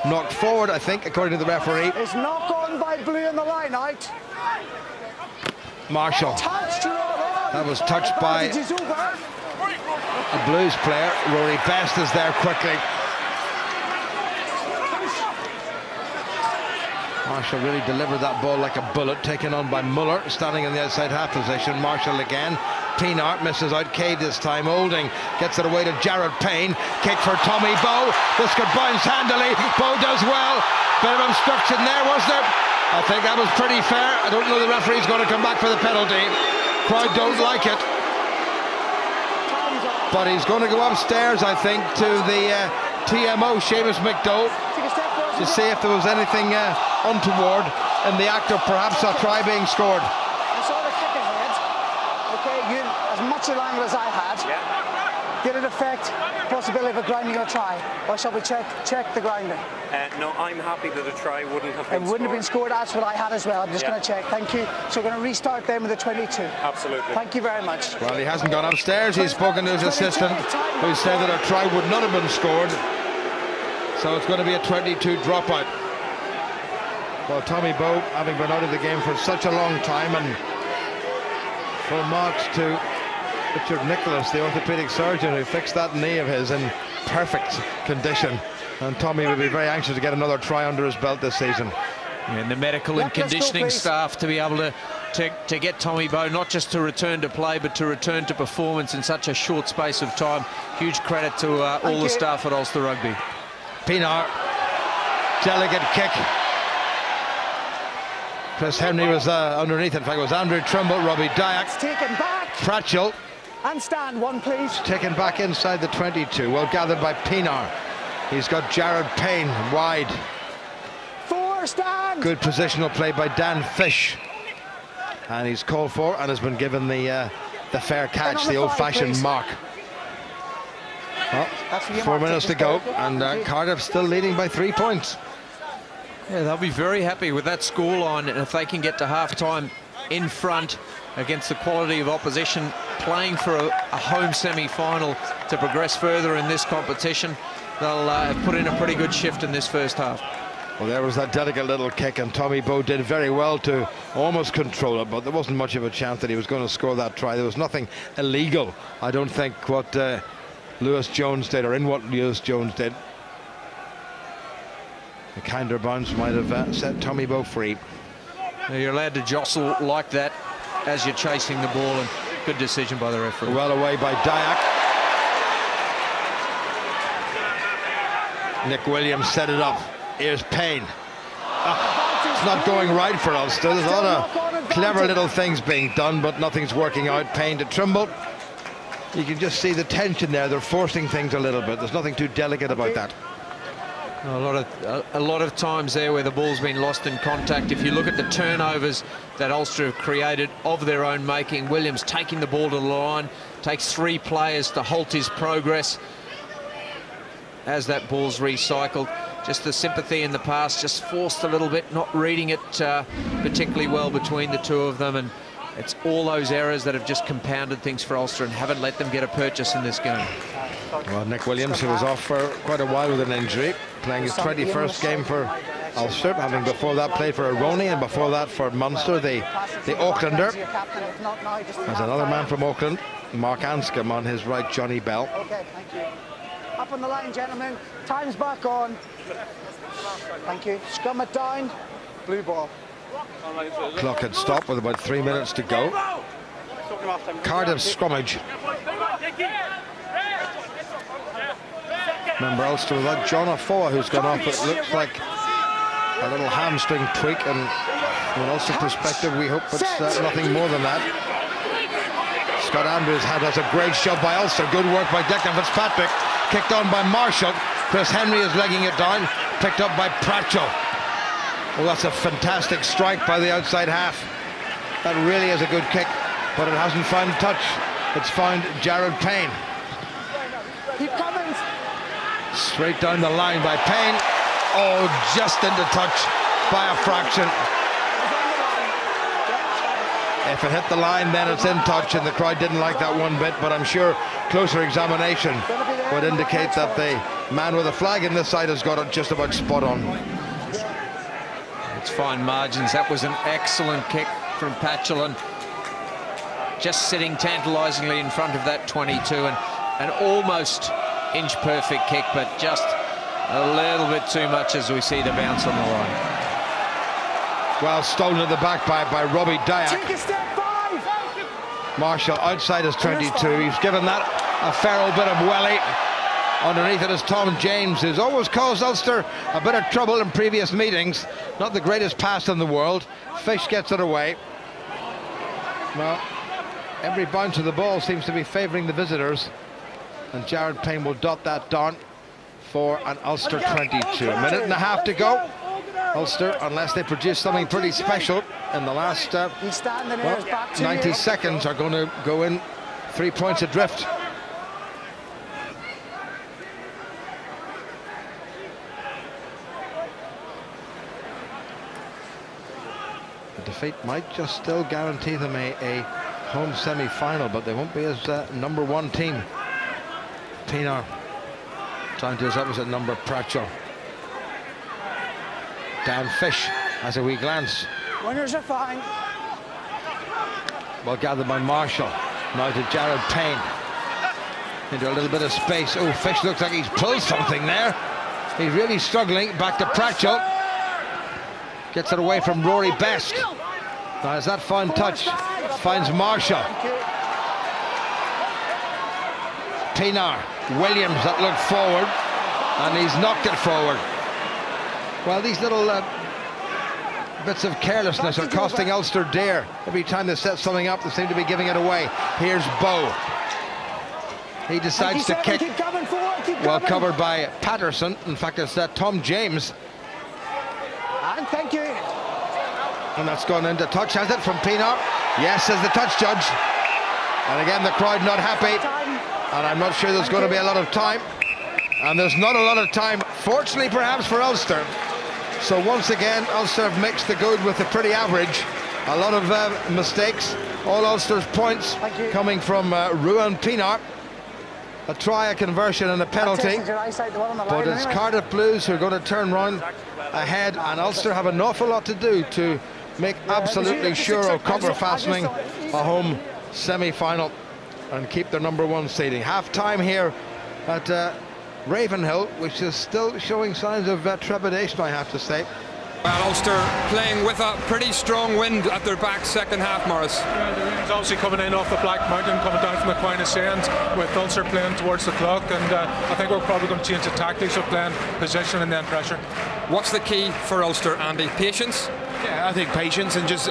Knocked forward, I think, according to the referee. It's knocked on by Blue in the line out. Marshall. That was touched by a Blues player. Rory Best is there quickly. Marshall really delivered that ball like a bullet, taken on by Muller, standing in the outside half position. Marshall again. Pienaar misses out. Cade this time. Olding gets it away to Jared Payne. Kick for Tommy Bowe. This could bounce handily. Bowe does well. Bit of obstruction there, was there? I think that was pretty fair. I don't know the referee's going to come back for the penalty. Crowd don't like it. But he's going to go upstairs, I think, to the TMO, Seamus McDowell, to see if there was anything untoward in the act of perhaps a try being scored. I saw the kick ahead. Okay, you, as much alignment as I had, did it affect possibility of a grinding or try? Or shall we check the grinding? No, I'm happy that a try wouldn't have been It wouldn't have been scored. That's what I had as well. I'm just going to check. Thank you. So we're going to restart them with the 22. Absolutely. Thank you very much. Well, he hasn't gone upstairs. He's spoken to his assistant, who said that a try would not have been scored. So it's going to be a 22 dropout. Well, Tommy Bowe, having been out of the game for such a long time, and full marks to Richard Nicholas, the orthopaedic surgeon who fixed that knee of his in perfect condition. And Tommy will be very anxious to get another try under his belt this season. And the medical and conditioning staff to be able to get Tommy Bowe not just to return to play, but to return to performance in such a short space of time. Huge credit to all the staff at Ulster Rugby. Pienaar, delicate kick. Chris Henry was underneath. In fact, it was Andrew Trimble, Robbie Dyack. It's taken back. Pratchell. And stand one, please. Taken back inside the 22. Well gathered by Pienaar. He's got Jared Payne wide. 4, stand. Good positional play by Dan Fish. And he's called for and has been given the fair catch, the old-fashioned mark. Well, 4 minutes to go, and Cardiff still leading by 3 points. Yeah, they'll be very happy with that scoreline, and if they can get to half-time in front against the quality of opposition, playing for a home semi-final to progress further in this competition, they'll have put in a pretty good shift in this first half. Well, there was that delicate little kick, and Tommy Bowe did very well to almost control it, but there wasn't much of a chance that he was going to score that try. There was nothing illegal, I don't think, what Lewis Jones did, or in what Lewis Jones did. A kinder bounce might have set Tommy Bowe free. Now you're allowed to jostle like that as you're chasing the ball, and good decision by the referee. Well away by Dyack. Nick Williams set it up. Here's Payne. It's not going right for Ulster. There's a lot of clever little things being done, but nothing's working out. Payne to Trimble. You can just see the tension there. They're forcing things a little bit. There's nothing too delicate about that. A lot of times there where the ball's been lost in contact. If you look at the turnovers that Ulster have created of their own making, Williams taking the ball to the line, takes 3 players to halt his progress as that ball's recycled. Just the sympathy in the pass, just forced a little bit, not reading it particularly well between the two of them, and it's all those errors that have just compounded things for Ulster and haven't let them get a purchase in this game. Well, Nick Williams, who was off for quite a while with an injury, playing his 21st game for Ulster, having before that played for Aroni and before that for Munster, the Aucklander. There's another man from Auckland, Mark Anscombe on his right, Johnny Bell. Okay, thank you. Up on the line, gentlemen. Time's back on. Thank you. Scrum it down. Blue ball. Clock had stopped with about 3 minutes to go. Cardiff scrummage. Remember, Ulster without John Afoa, who's gone off. It looks like a little hamstring tweak, and from an Ulster perspective, we hope it's nothing more than that. Scott Andrews has a great shove by Ulster. Good work by Declan Fitzpatrick. Kicked on by Marshall. Chris Henry is legging it down. Picked up by Pratchell. Well, that's a fantastic strike by the outside half. That really is a good kick, but it hasn't found touch. It's found Jared Payne. Keep coming. Straight down the line by Payne. Oh, just into touch by a fraction. If it hit the line, then it's in touch, and the crowd didn't like that one bit, but I'm sure closer examination would indicate that the man with the flag in this side has got it just about spot on. It's fine margins. That was an excellent kick from Patchell, and just sitting tantalisingly in front of that 22, and an almost inch-perfect kick, but just a little bit too much as we see the bounce on the line. Well, stolen at the back by Robbie Dyack. Take a step 5. Marshall outside his 22. He's given that a fair old bit of welly. Underneath it is Tom James, who's always caused Ulster a bit of trouble in previous meetings. Not the greatest pass in the world. Fish gets it away. Well, every bounce of the ball seems to be favouring the visitors, and Jared Payne will dot that down for an Ulster 22. A minute and a half to go. Ulster, unless they produce something pretty special in the last 90 seconds, are going to go in 3 points adrift. The defeat might just still guarantee them a home semi-final, but they won't be as number one team. Pienaar trying to his opposite number, Pratchell. Dan Fish has a wee glance. Winners are fine. Well gathered by Marshall. Now to Jared Payne. Into a little bit of space. Oh, Fish looks like he's pulled something there. He's really struggling. Back to Pratchell. Gets it away from Rory Best. Now has that found touch? Finds Marshall. Pienaar. Williams that looked forward, and he's knocked it forward. Well, these little bits of carelessness are costing Ulster dear. Every time they set something up, they seem to be giving it away. Here's Bowe. He decides to kick. Well covered by Patterson. In fact, it's Tom James. And thank you. And that's gone into touch, has it, from Pienaar? Yes, says the touch judge. And again, the crowd not happy. And I'm not sure there's going to be a lot of time. And there's not a lot of time, fortunately perhaps for Ulster. So once again, Ulster have mixed the good with the pretty average. A lot of mistakes. All Ulster's points coming from Ruan Pienaar. A try, a conversion and a penalty. But it's Cardiff Blues who are going to turn round ahead, and Ulster have an awful lot to do to make absolutely sure of cover fastening a home semi-final and keep their number one seeding. Half time here at Ravenhill, which is still showing signs of trepidation, I have to say. Well, Ulster playing with a pretty strong wind at their back second half, Morris. Yeah, the wind's obviously coming in off the Black Mountain, coming down from the Aquinas end, with Ulster playing towards the clock, and I think we're probably going to change the tactics of playing possession and then pressure. What's the key for Ulster, Andy? Patience? Yeah, I think patience and just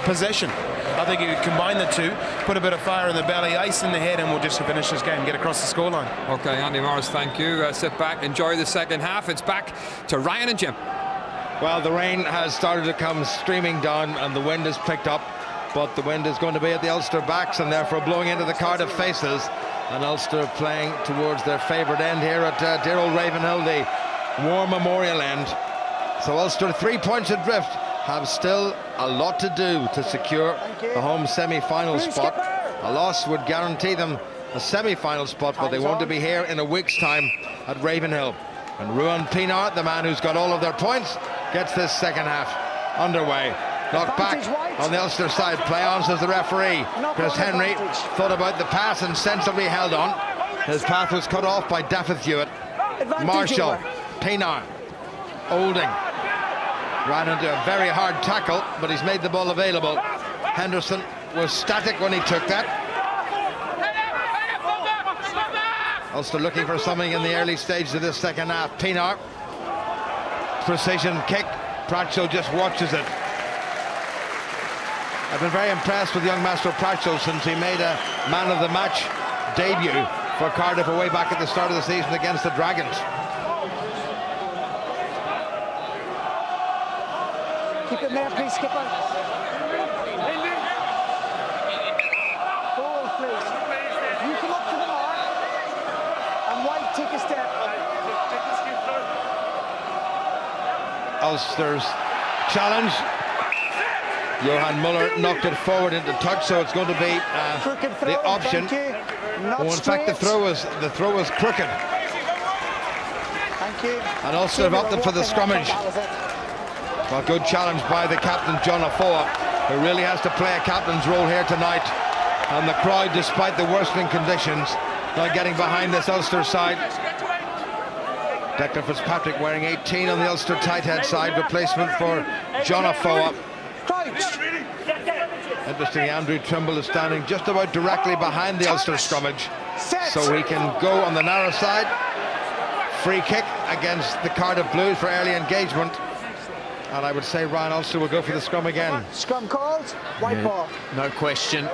possession. I think you combine the two, put a bit of fire in the belly, ice in the head, and we'll just finish this game, get across the scoreline. Okay, Andy Morris, thank you. Sit back, enjoy the second half. It's back to Ryan and Jim. Well, the rain has started to come streaming down and the wind has picked up, but the wind is going to be at the Ulster backs and therefore blowing into the Cardiff faces, and Ulster playing towards their favourite end here at dear old Ravenhill, the War Memorial end. So Ulster 3 points adrift, have still a lot to do to secure the home semi-final spot. A loss would guarantee them a semi-final spot, but they want to be here in a week's time at Ravenhill. And Ruan Pienaar, the man who's got all of their points, gets this second half underway. Knocked back on the Ulster side. Play on, says the referee. Chris Henry thought about the pass and sensibly held on. His path was cut off by Daffith Hewitt. Marshall, Pienaar, Olding ran into a very hard tackle, but he's made the ball available. Henderson was static when he took that. Ulster looking for something in the early stages of this second half. Pienaar, precision kick. Pratchell just watches it. I've been very impressed with young Master Pratchell since he made a man of the match debut for Cardiff away back at the start of the season against the Dragons. Keep it there, please, skipper. Goal, please. You come up to the mark, and White take a step. Ulster's challenge. Johan Muller knocked it forward into touch, so it's going to be the option. Oh, in fact, the throw was crooked. Thank you. And Ulster have opted for the scrummage. Well, good challenge by the captain, John Afoa, who really has to play a captain's role here tonight. And the crowd, despite the worsening conditions, not getting behind this Ulster side. Declan Fitzpatrick wearing 18 on the Ulster tight head side, replacement for John Afoa. Interestingly, Andrew Trimble is standing just about directly behind the Ulster scrummage, so he can go on the narrow side. Free kick against the Cardiff Blues for early engagement. And I would say Ryan Ulster will go for the scrum again. Scrum called, white ball. No question.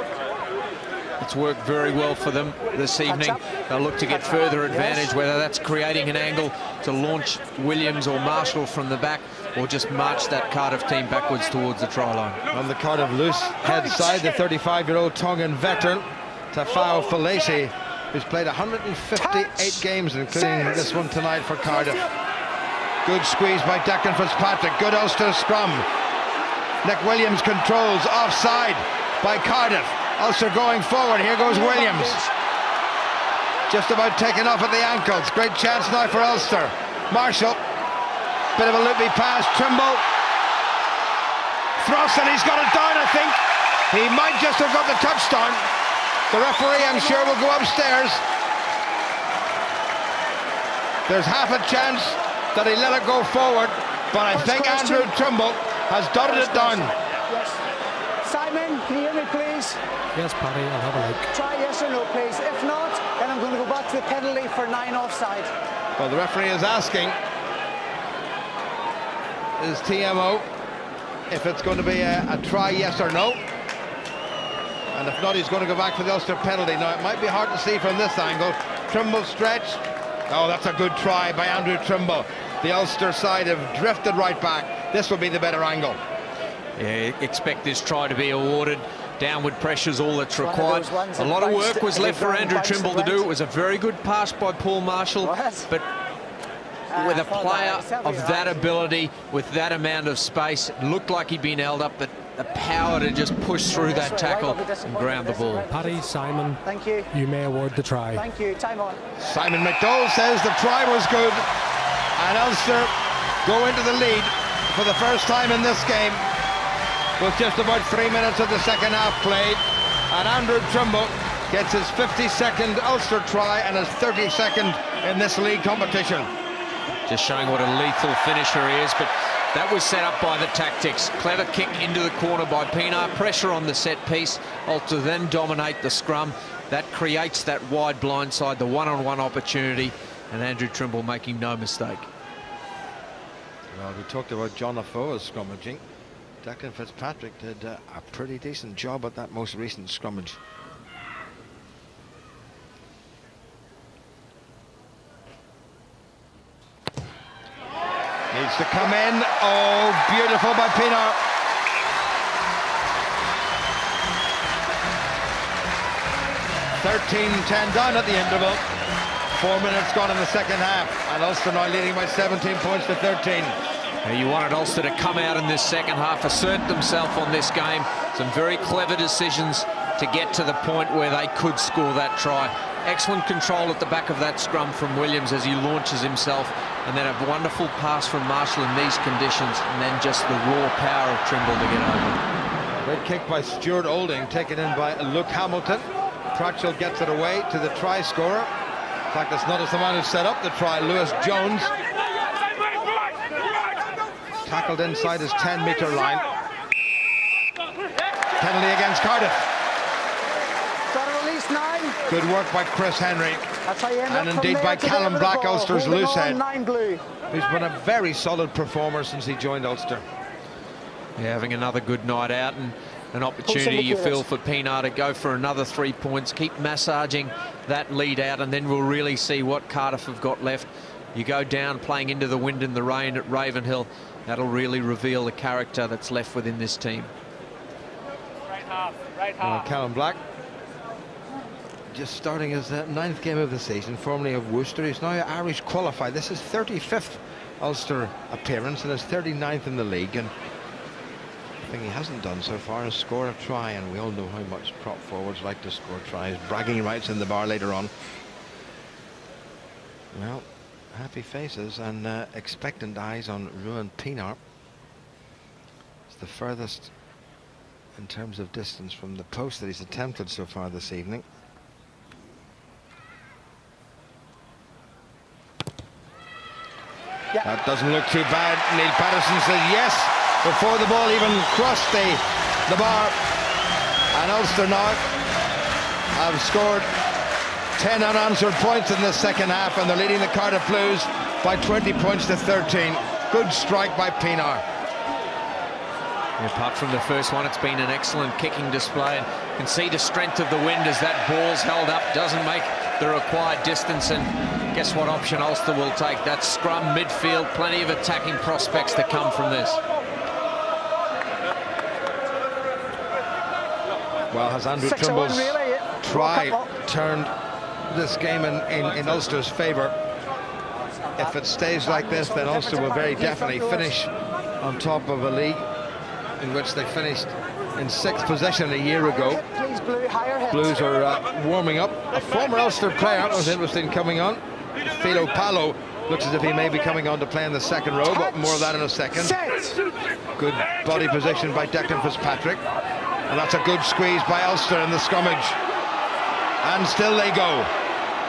It's worked very well for them this evening. They'll look to get further advantage, whether that's creating an angle to launch Williams or Marshall from the back, or just march that Cardiff team backwards towards the try line. On the Cardiff loose head side, the 35-year-old Tongan veteran, Tafao Falesi, who's played 158 games, including this one tonight for Cardiff. Good squeeze by Declan Fitzpatrick. Good Ulster scrum. Nick Williams controls, offside by Cardiff. Ulster going forward. Here goes Williams. Just about taken off at the ankles. Great chance now for Ulster. Marshall. Bit of a loopy pass. Trimble. Thrust, and he's got it down, I think. He might just have got the touchdown. The referee, I'm sure, will go upstairs. There's half a chance that he let it go forward, but I think Andrew Trimble has dotted it down. Yes. Simon, can you hear me, please? Yes, Paddy, I'll have a look. Try yes or no, please. If not, then I'm going to go back to the penalty for 9 offside. Well, the referee is asking his TMO if it's going to be a try, yes or no. And if not, he's going to go back for the Ulster penalty. Now, it might be hard to see from this angle. Trimble stretched. Oh, that's a good try by Andrew Trimble. The Ulster side have drifted right back. This will be the better angle. Yeah, expect this try to be awarded. Downward pressure's all that's required. A lot of work was left for Andrew Trimble to do. It was a very good pass by Paul Marshall, but with a player of that ability, with that amount of space, it looked like he'd been held up, but the power to just push through that tackle and ground the ball. Paddy, Simon, thank you. You may award the try. Thank you. Time on. Simon McDowell says the try was good, and Ulster go into the lead for the first time in this game with just about 3 minutes of the second half played, and Andrew Trimble gets his 52nd Ulster try and his 32nd in this league competition. Just showing what a lethal finisher he is, but that was set up by the tactics. Clever kick into the corner by Pienaar, pressure on the set piece. Ulster then dominate the scrum. That creates that wide blindside, the one-on-one opportunity, and Andrew Trimble making no mistake. Well, we talked about John Afoa's scrummaging. Declan Fitzpatrick did a pretty decent job at that most recent scrummage. Needs to come in. Oh, beautiful by Pienaar. (13-10) down at the interval. 4 minutes gone in the second half, and Ulster now leading by 17 points to 13. You wanted Ulster to come out in this second half, assert themselves on this game. Some very clever decisions to get to the point where they could score that try. Excellent control at the back of that scrum from Williams as he launches himself, and then a wonderful pass from Marshall in these conditions, and then just the raw power of Trimble to get over. Great kick by Stuart Olding, taken in by Luke Hamilton. Pratchell gets it away to the try scorer. In fact, it's not as the man who set up the try, Lewis Jones. Tackled inside his 10-metre line. Penalty against Cardiff. Got to release 9. Good work by Chris Henry. That's how you end and up from indeed there by to there Callum with the Black, ball, Ulster's holding loose on, head, 9 blue. who's been a very solid performer since he joined Ulster. Yeah, having another good night out, and an opportunity you feel for Pienaar to go for another 3 points, keep massaging that lead out, and then we'll really see what Cardiff have got left. You go down playing into the wind and the rain at Ravenhill, that'll really reveal the character that's left within this team. Right half. Callum Black just starting his 9th game of the season, formerly of Worcester. He's now Irish qualified. This is 35th Ulster appearance and his 39th in the league, and the thing he hasn't done so far is score a try, and we all know how much prop forwards like to score tries. Bragging rights in the bar later on. Well, happy faces and expectant eyes on Ruan Pienaar. It's the furthest in terms of distance from the post that he's attempted so far this evening. Yeah. That doesn't look too bad. Neil Patterson says yes before the ball even crossed the bar. And Ulster now have scored 10 unanswered points in this second half, and they're leading the Cardiff Blues by 20 points to 13. Good strike by Pienaar. Apart from the first one, it's been an excellent kicking display. You can see the strength of the wind as that ball's held up, doesn't make the required distance, and guess what option Ulster will take? That scrum midfield, plenty of attacking prospects to come from this. Well, has Andrew Trimble's try turned this game in Ulster's favour? If it stays like this, then Ulster will very definitely finish on top of a league in which they finished in 6th position a year ago. Blues are warming up. A former Ulster player was interested in coming on. Philo Palo looks as if he may be coming on to play in the second row, but more of that in a second. Good body position by Declan Fitzpatrick. And that's a good squeeze by Ulster in the scrummage. And still they go.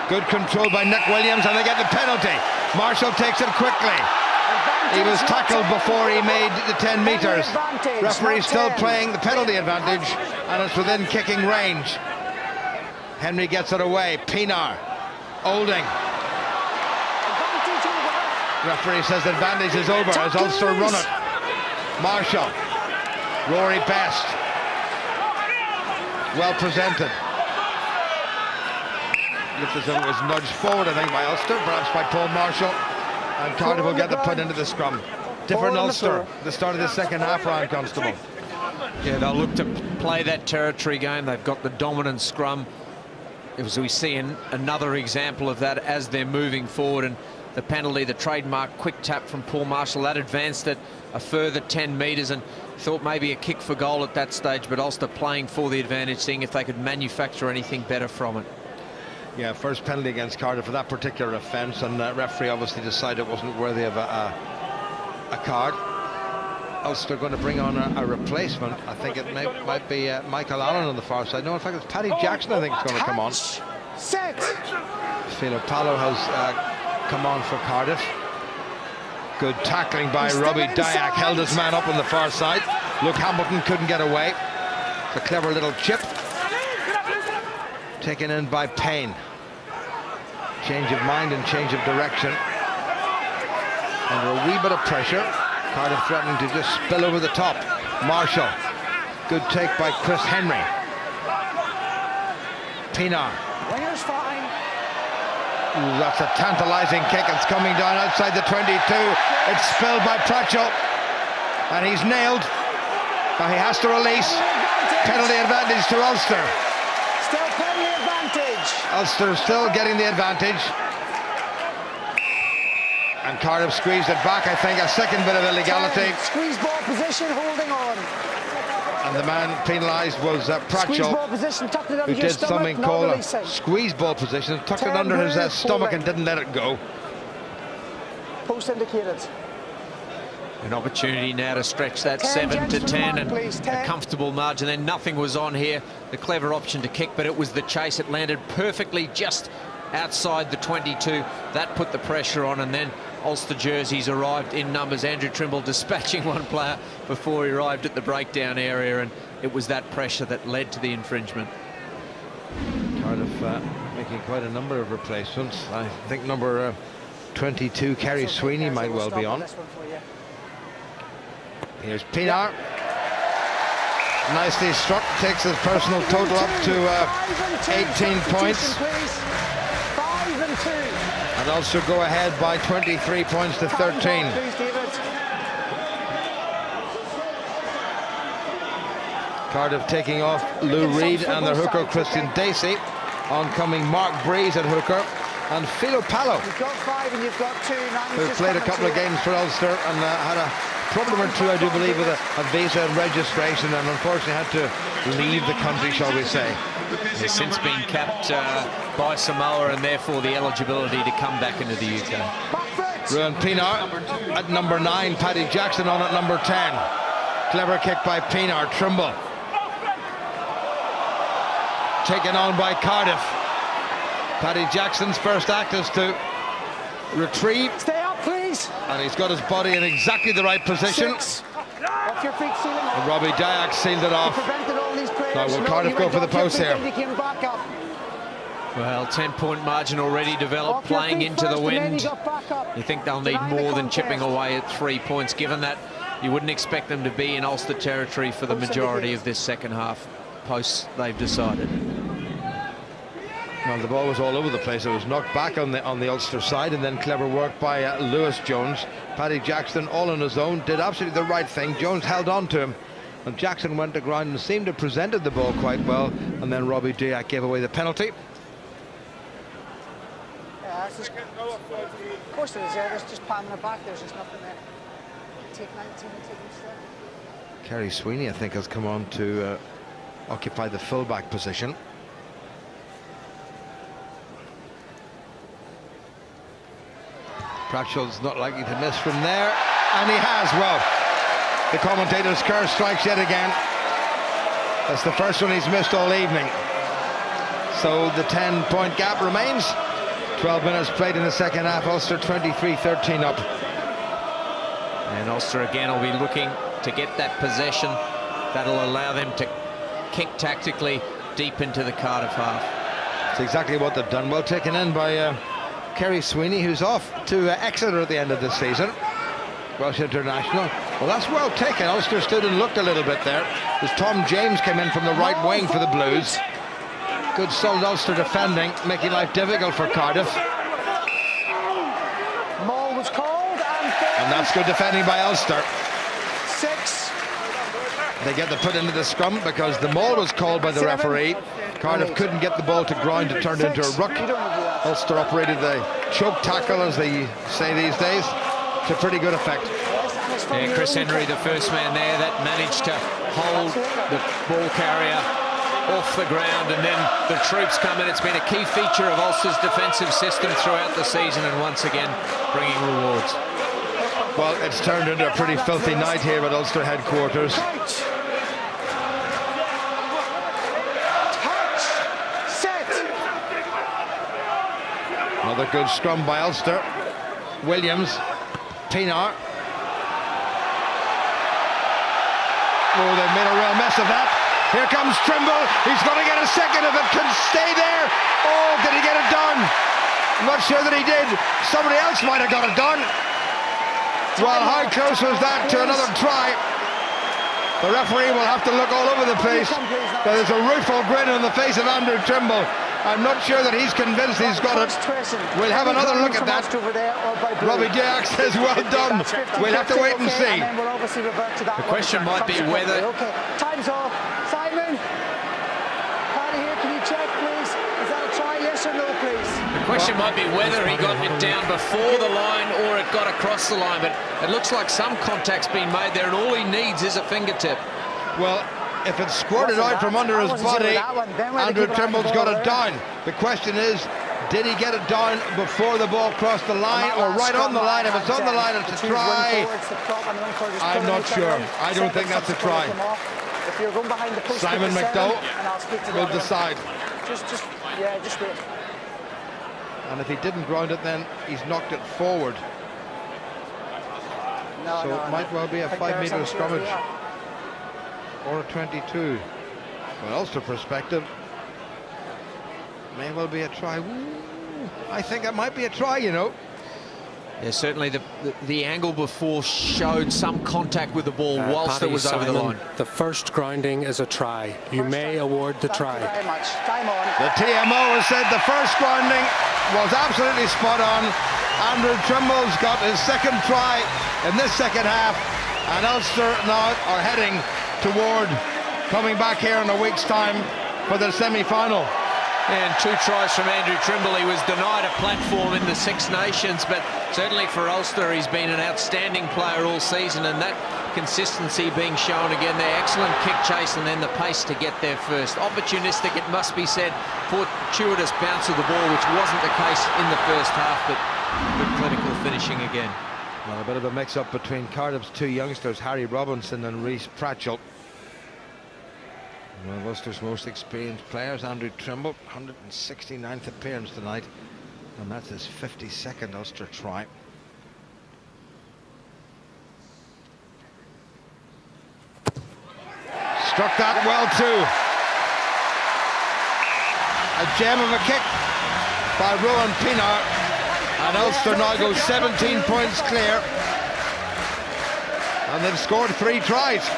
Good control by Nick Williams, and they get the penalty. Marshall takes it quickly. He was tackled before he made the 10 metres. Referee still playing the penalty advantage, and it's within kicking range. Henry gets it away. Pienaar. Olding. Referee says the advantage is over as Ulster run it. Marshall. Rory Best. Well presented. Looks as if it was nudged forward, I think, by Ulster, perhaps by Paul Marshall. And Cardiff will get the put into the scrum. Different Ulster, the start of the second half, Ryan Constable. Yeah, they'll look to play that territory game. They've got the dominant scrum. As we see another example of that as they're moving forward, and the penalty, the trademark quick tap from Paul Marshall, that advanced it a further 10 metres, and thought maybe a kick for goal at that stage, but Ulster playing for the advantage, seeing if they could manufacture anything better from it. Yeah, first penalty against Cardiff for that particular offence, and referee obviously decided it wasn't worthy of a card. Ulster going to bring on a replacement. I think it might be Michael Allen on the far side. No, in fact, it's Paddy Jackson, I think, is going to come on. Set. Philo Palo has come on for Cardiff. Good tackling by Robbie Dyack, held his man up on the far side. Luke Hamilton couldn't get away. It's a clever little chip. Taken in by Payne. Change of mind and change of direction. Under a wee bit of pressure. Cardiff threatening to just spill over the top. Marshall. Good take by Chris Henry. Pienaar. Winger's fine. Ooh, that's a tantalising kick. It's coming down outside the 22. It's spilled by Pratchell. And he's nailed. Now he has to release. Penalty advantage to Ulster. Still penalty advantage. Ulster still getting the advantage. And Cardiff squeezed it back, I think. A second bit of illegality. Squeeze ball position, holding on. And the man penalised was Pratchell, ball position, tucked it under who your did stomach, something called a squeeze ball position, tucked it under his stomach and didn't let it go. Post indicated. An opportunity now to stretch that 7 to 10 and a comfortable margin. Then nothing was on here. The clever option to kick, but it was the chase. It landed perfectly just outside the 22. That put the pressure on, and then Ulster jerseys arrived in numbers. Andrew Trimble dispatching one player before he arrived at the breakdown area, and it was that pressure that led to the infringement. Cardiff make making quite a number of replacements. I think number 22, Kerry Sweeney, might well be on. Here's Pinar. Nicely struck, takes his personal total up to 18 points. 5 and 2. And Ulster go ahead by 23 points to 13. Cardiff taking off Lou Reed and their hooker Christian Dacey. Oncoming Mark Breeze at hooker. And Philo Palo, you've got 5 and you've got 2. who played a couple of games for Ulster and had a problem or two, I do believe, with a visa and registration, and unfortunately had to leave the country, shall we say. He's since been capped by Samoa, and therefore the eligibility to come back into the UK. Ruan Pinar at number 9, Paddy Jackson on at number 10. Clever kick by Pinar. Trimble taken on by Cardiff. Paddy Jackson's first act is to retrieve. Stay up, please. And he's got his body in exactly the right position. 6. Off your feet, Sealing. And Robbie Dyack sealed it off. Prevented all these players. Now will Cardiff go for the post here? Back up. Well, 10-point margin already developed, playing into the wind. You think they'll need more than chipping away at 3 points, given that you wouldn't expect them to be in Ulster territory for the majority of this second half, post they've decided. Well, the ball was all over the place. It was knocked back on the Ulster side, and then clever work by Lewis Jones. Paddy Jackson, all on his own, did absolutely the right thing. Jones held on to him, and Jackson went to ground and seemed to have presented the ball quite well, and then Robbie Dyack gave away the penalty. Yeah, of course there is. Yeah, there's just palming it back. There's just nothing there. Take 19 and take instead. Kerry Sweeney, I think, has come on to occupy the fullback position. Pratchell's not likely to miss from there, and he has. Well, the commentator's curse strikes yet again. That's the first one he's missed all evening. So the 10-point gap remains. 12 minutes played in the second half. Ulster 23-13 up. And Ulster again will be looking to get that possession. That'll allow them to kick tactically deep into the Cardiff half. That's exactly what they've done. Well taken in by Kerry Sweeney, who's off to Exeter at the end of the season. Welsh international. Well, that's well taken. Ulster stood and looked a little bit there as Tom James came in from the right wing for the Blues. Good solid Ulster defending, making life difficult for Cardiff. Maul was called, and that's good defending by Ulster. 6. They get the put into the scrum because the maul was called by the referee. Cardiff couldn't get the ball to ground to turn it into a ruck. Ulster operated the choke tackle, as they say these days, to pretty good effect. Yeah, Chris Henry, the first man there, that managed to hold the ball carrier off the ground, and then the troops come in. It's been a key feature of Ulster's defensive system throughout the season, and once again bringing rewards. Well, it's turned into a pretty filthy night here at Ulster headquarters. Another good scrum by Ulster. Williams, Pinar. Oh, they've made a real mess of that. Here comes Trimble. He's going to get a second if it can stay there. Oh, did he get it done? I'm not sure that he did. Somebody else might have got it done. Well, how close was that to another try? The referee will have to look all over the place. There's a rueful grin on the face of Andrew Trimble. I'm not sure that he's convinced he's got it. We'll have another look at that. Robbie Dyack says, well done. We'll have to wait and see. The question might be whether... Time's off. Simon, Paddy here, can you check, please? Is that a try, yes or no, please? The question might be whether he got it down before the line or it got across the line, but it looks like some contact's been made there, and all he needs is a fingertip. Well, if it's squirted out from under his body, Andrew Trimble's got it down. The question is, did he get it down before the ball crossed the line or right on the line? If it's on the line, it's a try. I'm not sure. I don't think that's a try. Simon McDowell will decide. Just wait. And if he didn't ground it, then he's knocked it forward. So it might well be a 5-metre scrummage. Or a 22. From an Ulster perspective, May well be a try. Ooh, I think it might be a try, you know. Yeah, certainly the angle before showed some contact with the ball whilst it was over the line. The first grounding is a try. You may award the try. Thank you very much. Time on. The TMO has said the first grounding was absolutely spot on. Andrew Trimble's got his second try in this second half, and Ulster now are heading toward coming back here in a week's time for the semi-final. And 2 tries from Andrew Trimble. He was denied a platform in the Six Nations, but certainly for Ulster, he's been an outstanding player all season, and that consistency being shown again there. Excellent kick chase and then the pace to get there first. Opportunistic, it must be said, fortuitous bounce of the ball, which wasn't the case in the first half, but good clinical finishing again. Well, a bit of a mix-up between Cardiff's 2 youngsters, Harry Robinson and Rhys Pratchell. One of Ulster's most experienced players, Andrew Trimble, 169th appearance tonight, and that's his 52nd Ulster try. Struck that well too. A gem of a kick by Rowan Pienaar, and Ulster now go 17 points clear, and they've scored 3 tries.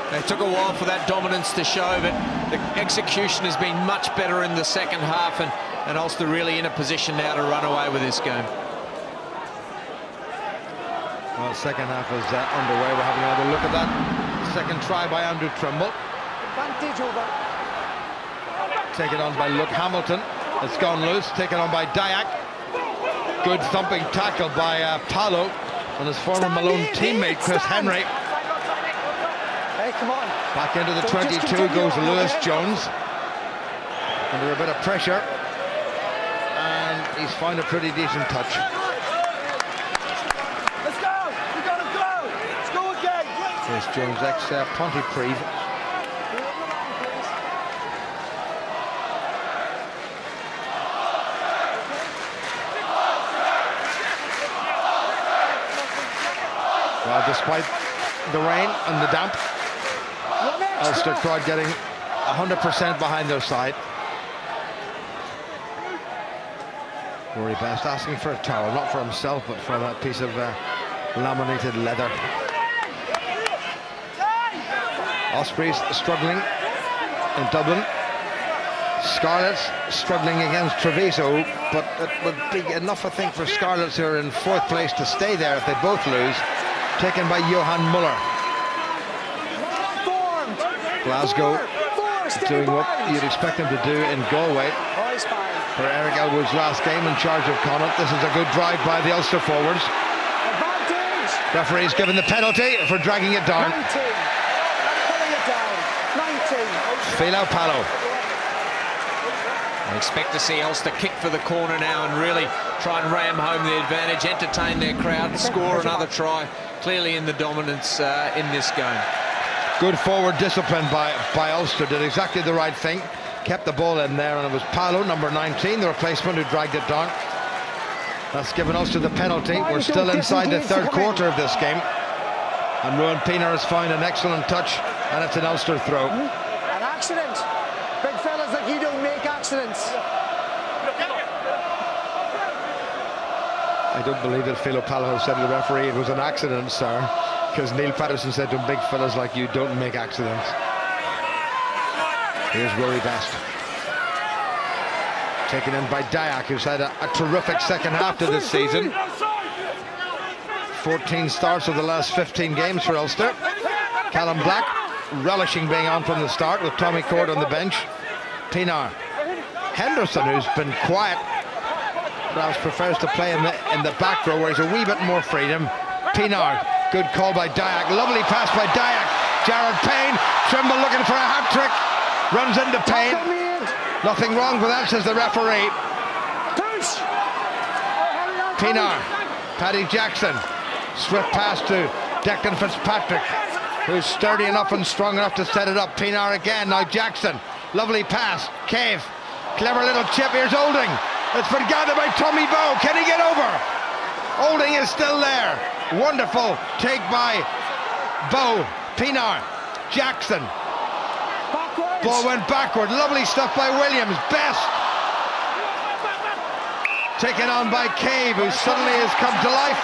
It took a while for that dominance to show, but the execution has been much better in the second half, and Ulster really in a position now to run away with this game. Well, second half is underway. We're having another look at that. Second try by Andrew Trimble. Advantage over. Taken on by Luke Hamilton. It's gone loose. Taken on by Dyack. Good thumping tackle by Paolo and his former Malone teammate Chris Henry. Hey, come on. Back into the 22 goes Lewis Jones. Under a bit of pressure. And he's found a pretty decent touch. Let's go. We gotta go. Let's go again. There's Jones, ex-Pontypridd. Well, despite the rain and the damp, Ulster crowd getting 100% behind their side. Rory Best asking for a towel, not for himself, but for that piece of laminated leather. Ospreys struggling in Dublin. Scarlets struggling against Treviso, but it would be enough, I think, for Scarlets, who are in 4th place, to stay there if they both lose. Taken by Johan Muller. Glasgow doing what you'd expect them to do in Galway for Eric Elwood's last game in charge of Connacht. This is a good drive by the Ulster forwards. Referee's given the penalty for dragging it down. 19. Pulling it down. 19. Philo Palo. I expect to see Ulster kick for the corner now and really try and ram home the advantage, entertain their crowd, score another try. Clearly in the dominance in this game. Good forward discipline by Ulster, did exactly the right thing, kept the ball in there, and it was Paolo, number 19, the replacement, who dragged it down. That's given Ulster the penalty. We're still inside the 3rd quarter of this game, and Rowan Pienaar has found an excellent touch, and it's an Ulster throw. An accident. Big fellas like you don't make accidents. I don't believe that Philo Palo said to the referee it was an accident, sir, because Neil Patterson said to him, big fellas like you don't make accidents. Here's Rory Best. Taken in by Dyack, who's had a terrific second half to this season. 14 starts of the last 15 games for Ulster. Callum Black relishing being on from the start with Tommy Court on the bench. Pienaar. Henderson, who's been quiet, perhaps prefers to play in the back row where he's a wee bit more freedom. Pienaar, good call by Dyack. Lovely pass by Dyack. Jared Payne. Trimble looking for a hat-trick. Runs into Payne. Nothing wrong with that, says the referee. Pienaar. Paddy Jackson. Swift pass to Declan Fitzpatrick, who's sturdy enough and strong enough to set it up. Pienaar again. Now Jackson. Lovely pass. Cave. Clever little chip. Here's Olding. It's been gathered by Tommy Bowe. Can he get over? Olding is still there. Wonderful take by Bowe. Pienaar. Jackson. Ball went backward. Lovely stuff by Williams. Best. taken on by Cave, who suddenly has come to life.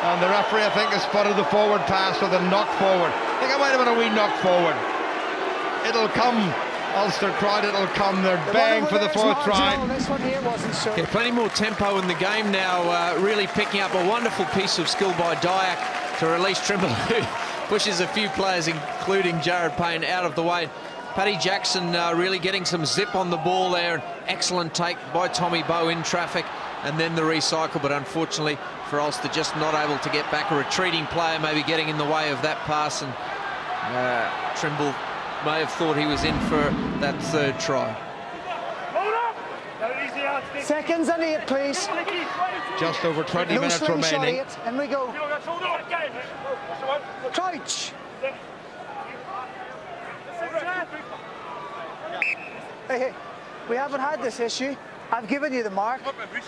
And the referee, I think, has spotted the forward pass with a knock forward. I think it might have been a wee knock forward. It'll come, Ulster crowd, it'll come. They're baying for the fourth try. Yeah, plenty more tempo in the game now, really picking up a wonderful piece of skill by Dyack to release Trimble, who pushes a few players, including Jared Payne, out of the way. Paddy Jackson really getting some zip on the ball there. An excellent take by Tommy Bowe in traffic, and then the recycle, but unfortunately for Ulster, just not able to get back. A retreating player maybe getting in the way of that pass, and Trimble may have thought he was in for that third try. Seconds and 8, please. Just over 20 minutes remaining. And we go. Crouch. Hey, we haven't had this issue. I've given you the mark.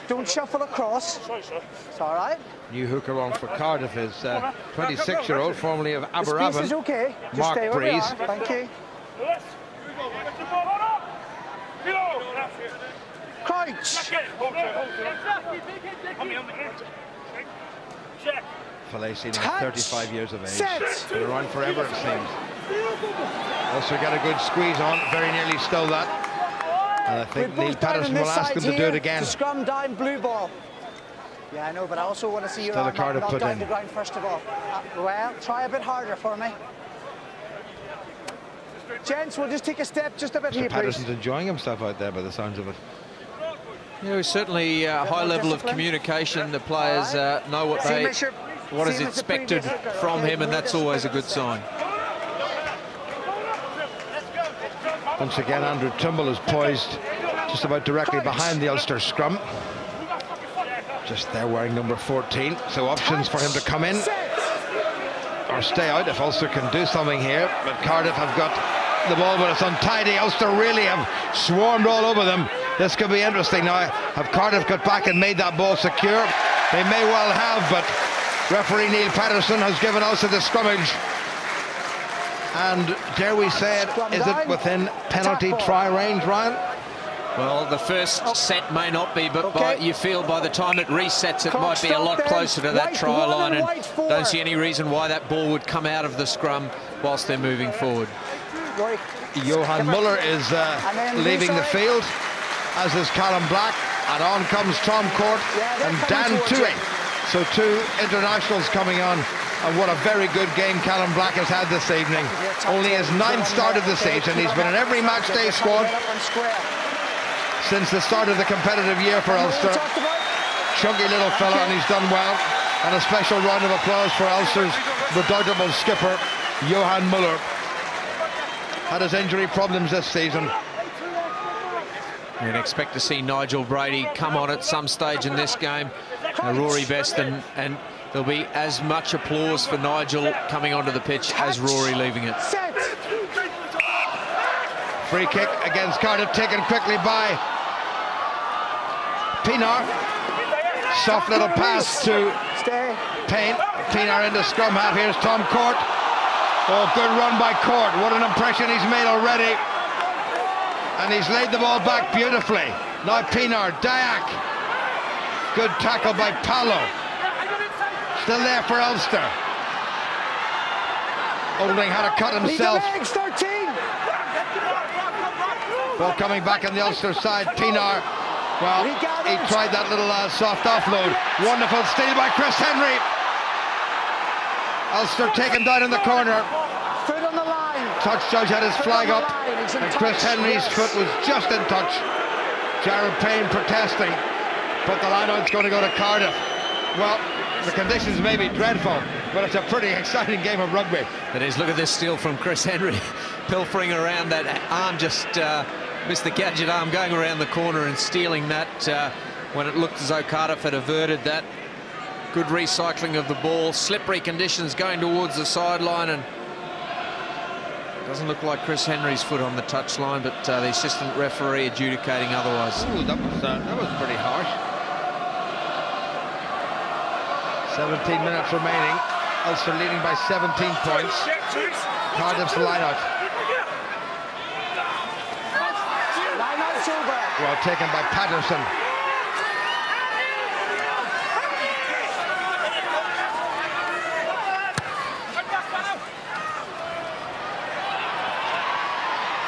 Don't shuffle across. It's all right. New hooker on for Cardiff is 26-year-old, formerly of Aberravon. The space is okay. Just Mark stay where we Breeze. are. Thank you. Crouch. Fellacy now 35 years of age. Been around forever, it seems. Also got a good squeeze on, very nearly stole that. And I think Neil Patterson will ask him to do it again. To scrum down blue ball. Yeah, I know, but I also want to see your arm not down the ground first of all. Well, try a bit harder for me. Gents, we'll just take a step just a bit here, Patterson's please. enjoying himself out there by the sounds of it. Yeah, certainly a high level of communication. The players know what is expected from him, and that's always a good sign. Once again, Andrew Trimble is poised just about directly behind the Ulster scrum. Just there wearing number 14, so options for him to come in or stay out if Ulster can do something here. But Cardiff have got the ball, but it's untidy. Ulster really have swarmed all over them. This could be interesting now. Have Cardiff got back and made that ball secure? They may well have, but referee Neil Patterson has given Ulster the scrummage. And dare we say it, is it within penalty try range, Ryan? Well, the first set may not be, but you feel by the time it resets, it might be a lot closer to that try line, and don't see any reason why that ball would come out of the scrum whilst they're moving forward. Johan Muller is leaving the field, as is Callum Black, and on comes Tom Court and Dan Toohey. So two internationals coming on, and what a very good game Callum Black has had this evening. Only his 9th start of the season. He's been in every match day squad since the start of the competitive year for Ulster. Chunky little fella, and he's done well. And a special round of applause for Ulster's redoubtable skipper, Johan Muller. Had his injury problems this season. You'd expect to see Nigel Brady come on at some stage in this game. Rory Best, and there'll be as much applause for Nigel coming onto the pitch as Rory leaving it. Free kick against Cardiff, taken quickly by Pienaar. Soft little pass to Payne. Pienaar into scrum half. Here's Tom Court. Oh, good run by Court. What an impression he's made already. And he's laid the ball back beautifully. Now Pienaar, Dyack. Good tackle by Paolo. Still there for Ulster. Olding had a cut himself. Ball coming back on the Ulster side. Pienaar, well, he tried that little soft offload. Wonderful steal by Chris Henry. Ulster taken down in the corner. Foot on the line. Touch judge had his flag up, and Chris Henry's foot was just in touch. Jared Payne protesting, but the line-out's going to go to Cardiff. Well, the conditions may be dreadful, but it's a pretty exciting game of rugby. It is. Look at this steal from Chris Henry, pilfering around that arm, just missed the gadget arm, going around the corner and stealing that when it looked as though Cardiff had averted that. Good recycling of the ball, slippery conditions going towards the sideline, and doesn't look like Chris Henry's foot on the touchline, but the assistant referee adjudicating otherwise. Ooh, that was pretty harsh. 17 minutes remaining. Ulster leading by 17 points. Cardiff's line-out. Well taken by Patterson.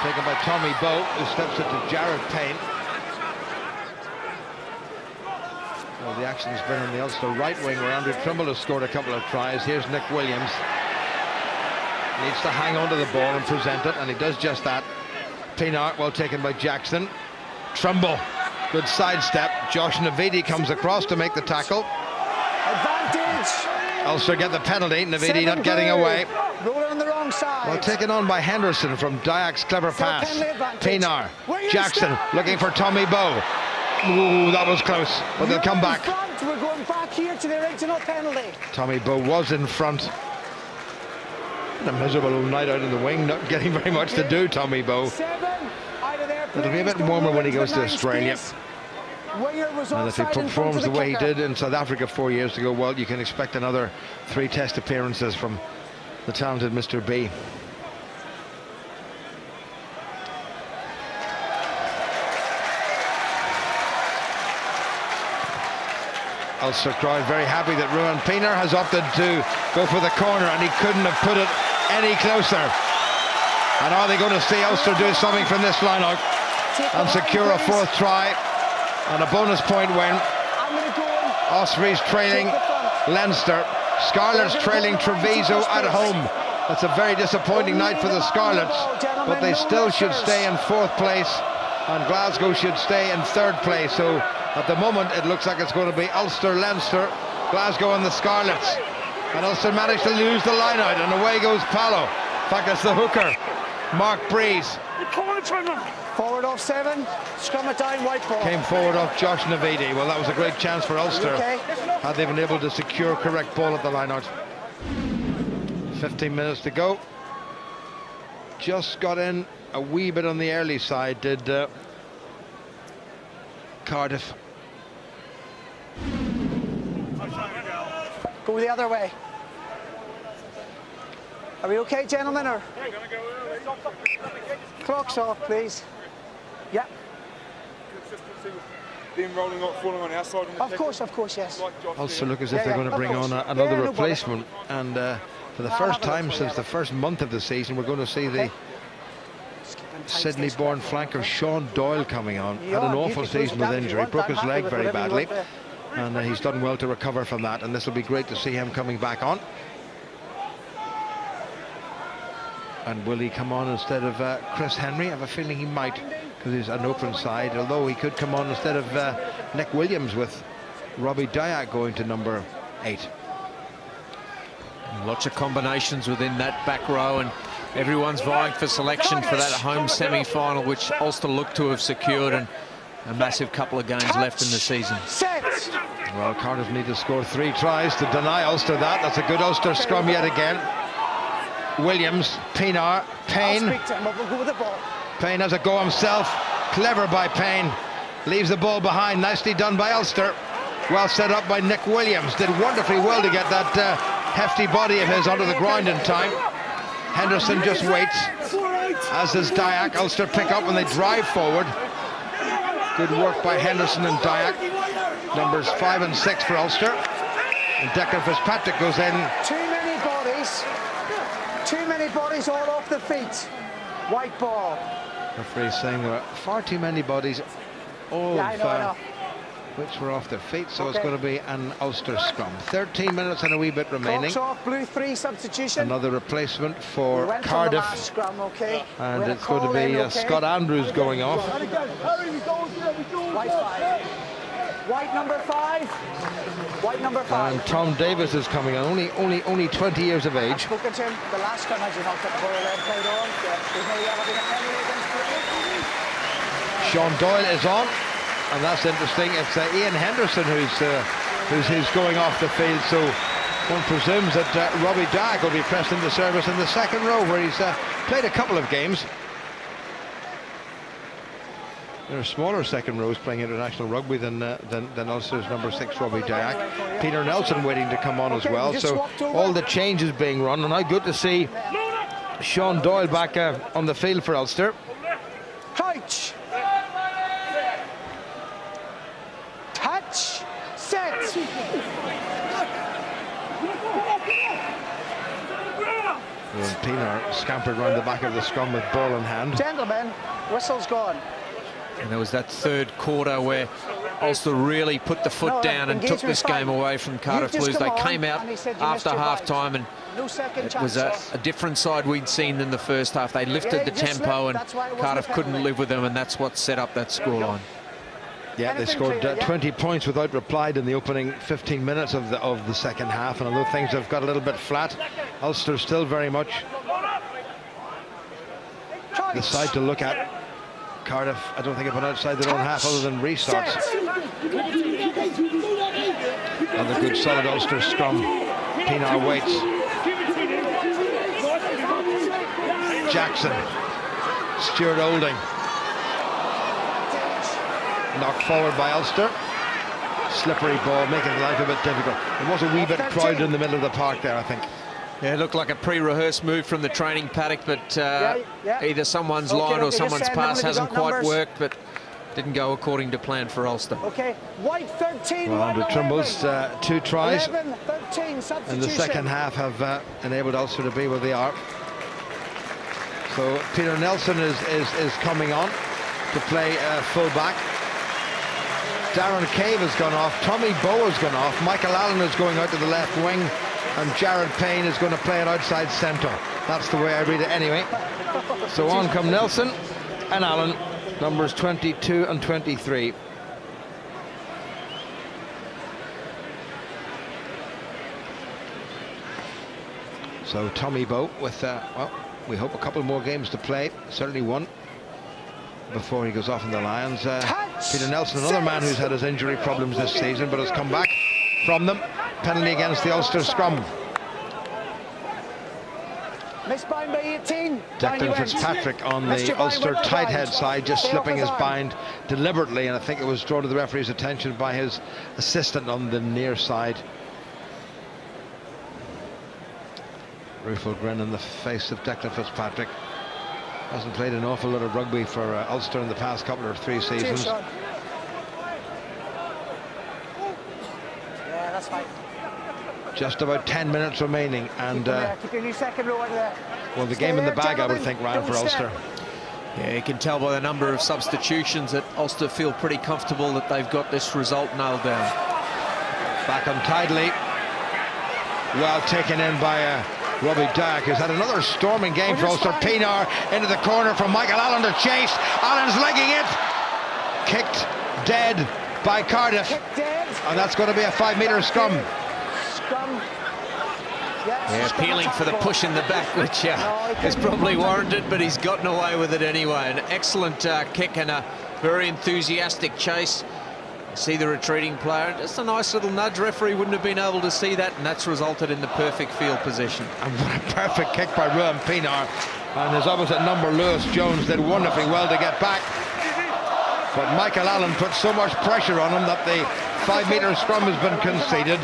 Taken by Tommy Bowe, who steps it to Jared Payne. Well, the action's been on the Ulster right wing, where Andrew Trimble has scored a couple of tries. Here's Nick Williams. Needs to hang on to the ball and present it, and he does just that. Pienaar, well taken by Jackson. Trimble, good sidestep. Josh Navidi comes across to make the tackle. Advantage. Ulster get the penalty. Navidi not getting away. Rolling on the wrong side. Well, taken on by Henderson from Diak's clever pass. Pienaar, Jackson looking for Tommy Bowe. Ooh, that was close, but they'll come back. We're going back here to the original penalty. Tommy Bowe was in front. A miserable night out in the wing, not getting very much to do, Tommy Bowe. It'll be a bit warmer when he goes to Australia. And if he performs the way he did in South Africa 4 years ago, well, you can expect another 3 test appearances from the talented Mr. B. Ulster crowd very happy that Ruan Pienaar has opted to go for the corner, and he couldn't have put it any closer. And are they going to see Ulster do something from this line out and secure a 4th try and a bonus point win? Ospreys trailing Leinster. Scarlets trailing Treviso at home. That's a very disappointing night for the Scarlets, but they still should stay in 4th place, and Glasgow should stay in 3rd place. So at the moment it looks like it's going to be Ulster, Leinster, Glasgow and the Scarlets. And Ulster managed to lose the line out, and away goes Paolo. In fact, it's the hooker, Mark Breeze. Forward off 7, scrum it down, white ball. Came forward off Josh Navidi. Well, that was a great chance for Ulster, had they been able to secure correct ball at the line out. 15 minutes to go. Just got in a wee bit on the early side, did Cardiff. Go the other way. Are we okay, gentlemen? Or clocks off, please. Yeah. Being rolling up, falling on the outside. Of course, yes. Also look as if they're going to bring on another replacement, and for the first time since the first month of the season, we're going to see the Sydney-born flanker Sean Doyle coming on. Had an awful season with injury, broke his leg very badly, and he's done well to recover from that, and this will be great to see him coming back on. And will he come on instead of Chris Henry? I have a feeling he might, because he's an open side, although he could come on instead of Nick Williams, with Robbie Diak going to number 8. Lots of combinations within that back row, and everyone's vying for selection for that home semi-final, which Ulster look to have secured, and a massive couple of games left in the season. Well, Cardiff need to score 3 tries to deny Ulster that. That's a good Ulster scrum yet again. Williams, Pienaar, Payne. Payne has a go himself. Clever by Payne. Leaves the ball behind. Nicely done by Ulster. Well set up by Nick Williams. Did wonderfully well to get that hefty body of his onto the ground in time. Henderson just waits, as does Diak. Ulster pick up and they drive forward. Good work by Henderson and Diak. Numbers 5 and 6 for Ulster. And Declan Fitzpatrick goes in. Too many bodies all off the feet. White ball. Referee saying there are far too many bodies, all which were off their feet, so it's going to be an Ulster scrum. 13 minutes and a wee bit remaining. Clock's off, blue 3 substitution. Another replacement for Cardiff. Scrum, and it's going to be Scott Andrews going off. White 5. White number 5. White number 5. And Tom Davis is coming on, only 20 years of age. I've spoken to him. The last scrum has not got the ball red played on. There's no yellow in a penalty against Sean Doyle is on, and that's interesting. It's Ian Henderson who's going off the field, so one presumes that Robbie Diak will be pressed into service in the second row, where he's played a couple of games. There are smaller second rows playing international rugby than Ulster's number 6 Robbie Diak. Peter Nelson waiting to come on as well. So all the changes being run, and how good to see Sean Doyle back on the field for Ulster. Crouch. Touch. Set. And Pienaar scampered round the back of the scrum with ball in hand. Gentlemen, whistle's gone. And there was that third quarter where Ulster really put the foot down and took this game away from Cardiff Blues. They came out after half-time, and it was a different side we'd seen than the first half. They lifted the tempo, and Cardiff couldn't live with them, and that's what set up that scoreline. Yeah, they scored 20 points without reply in the opening 15 minutes of the second half, and although things have got a little bit flat, Ulster still very much the side to look at. Cardiff, I don't think have been outside their own half other than restarts. Another good solid Ulster scrum. Pienaar waits. Jackson. Stuart Olding. Knocked forward by Ulster. Slippery ball, making life a bit difficult. It was a wee bit crowded in the middle of the park there, I think. Yeah, it looked like a pre-rehearsed move from the training paddock, but either someone's line or someone's pass hasn't quite worked, but didn't go according to plan for Ulster. Okay, White 13. Well, Andrew Trimble's 2 tries 11, 13, in the second half have enabled Ulster to be where they are. So Peter Nelson is coming on to play full back. Darren Cave has gone off. Tommy Bowe has gone off. Michael Allen is going out to the left wing. And Jared Payne is going to play it outside centre. That's the way I read it anyway. So on come Nelson and Allen, numbers 22 and 23. So Tommy Bowe with, well, we hope a couple more games to play. Certainly one before he goes off in the Lions. Peter Nelson, another man who's had his injury problems this season, but has come back from them. Penalty against the Ulster scrum. Misbind by 18. Declan Fitzpatrick on the Ulster tight head side, just slipping his bind deliberately, and I think it was drawn to the referee's attention by his assistant on the near side. Rueful grin on the face of Declan Fitzpatrick. Hasn't played an awful lot of rugby for Ulster in the past couple or 3 seasons. Yeah, that's fine. Just about 10 minutes remaining, and keep your new second row out there. Well, the game in the bag, I would think, Ryan, for Ulster. Yeah, you can tell by the number of substitutions that Ulster feel pretty comfortable that they've got this result nailed down. Back untidily. Well taken in by Robbie Dyack, who's had another storming game for Ulster. Pienaar into the corner from Michael Allen to chase. Allen's legging it. Kicked dead by Cardiff. And that's going to be a 5-metre scrum. Yeah, appealing for the push in the back, which is probably warranted, but he's gotten away with it anyway. An excellent kick and a very enthusiastic chase. See the retreating player, just a nice little nudge. Referee wouldn't have been able to see that, and that's resulted in the perfect field position. And what a perfect kick by Ruan Pienaar. And his opposite number, Lewis Jones, did wonderfully well to get back. But Michael Allen put so much pressure on him that the 5-metre scrum has been conceded.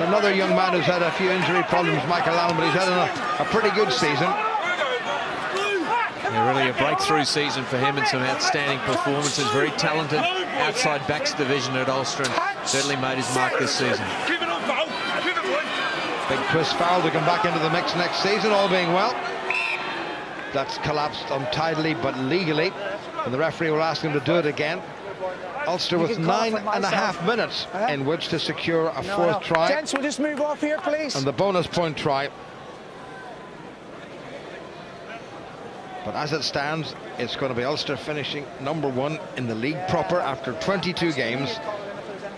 Another young man who's had a few injury problems, Michael Allen, but he's had a pretty good season. Yeah, really a breakthrough season for him and some outstanding performances. Very talented outside backs division at Ulster, and certainly made his mark this season. Big twist foul to come back into the mix next season, all being well. That's collapsed untidily but legally, and the referee will ask him to do it again. Ulster with 9.5 minutes in which to secure a fourth try. Gents, we'll just move off here, please. And the bonus point try. But as it stands, it's going to be Ulster finishing #1 in the league proper after 22 games.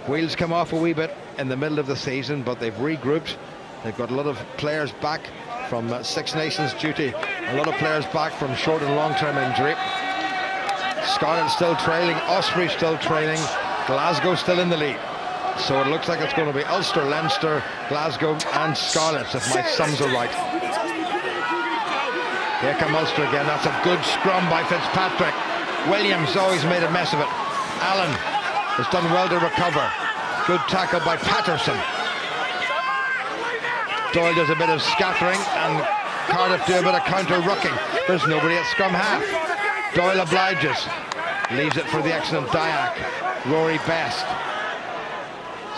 Wheels come off a wee bit in the middle of the season, but they've regrouped. They've got a lot of players back from Six Nations duty, a lot of players back from short and long-term injury. Scarlett still trailing, Osprey still trailing, Glasgow still in the lead. So it looks like it's going to be Ulster, Leinster, Glasgow and Scarlett, if my sums are right. Here come Ulster again. That's a good scrum by Fitzpatrick. Williams always made a mess of it. Allen has done well to recover. Good tackle by Patterson. Doyle does a bit of scattering and Cardiff do a bit of counter-rucking. There's nobody at scrum half. Doyle obliges. Leaves it for the excellent Dyack. Rory Best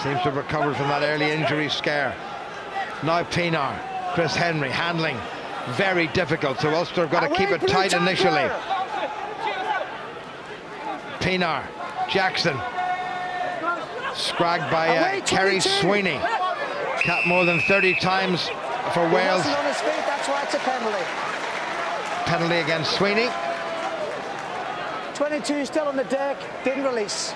seems to have recovered from that early injury scare. Now Pienaar. Chris Henry handling. very difficult. So Ulster have got to keep it tight initially. Pienaar, Jackson, scragged by Kerry Sweeney. Capped more than 30 times for Wales. On his feet, that's why it's a penalty. Penalty against Sweeney. 22 still on the deck, didn't release.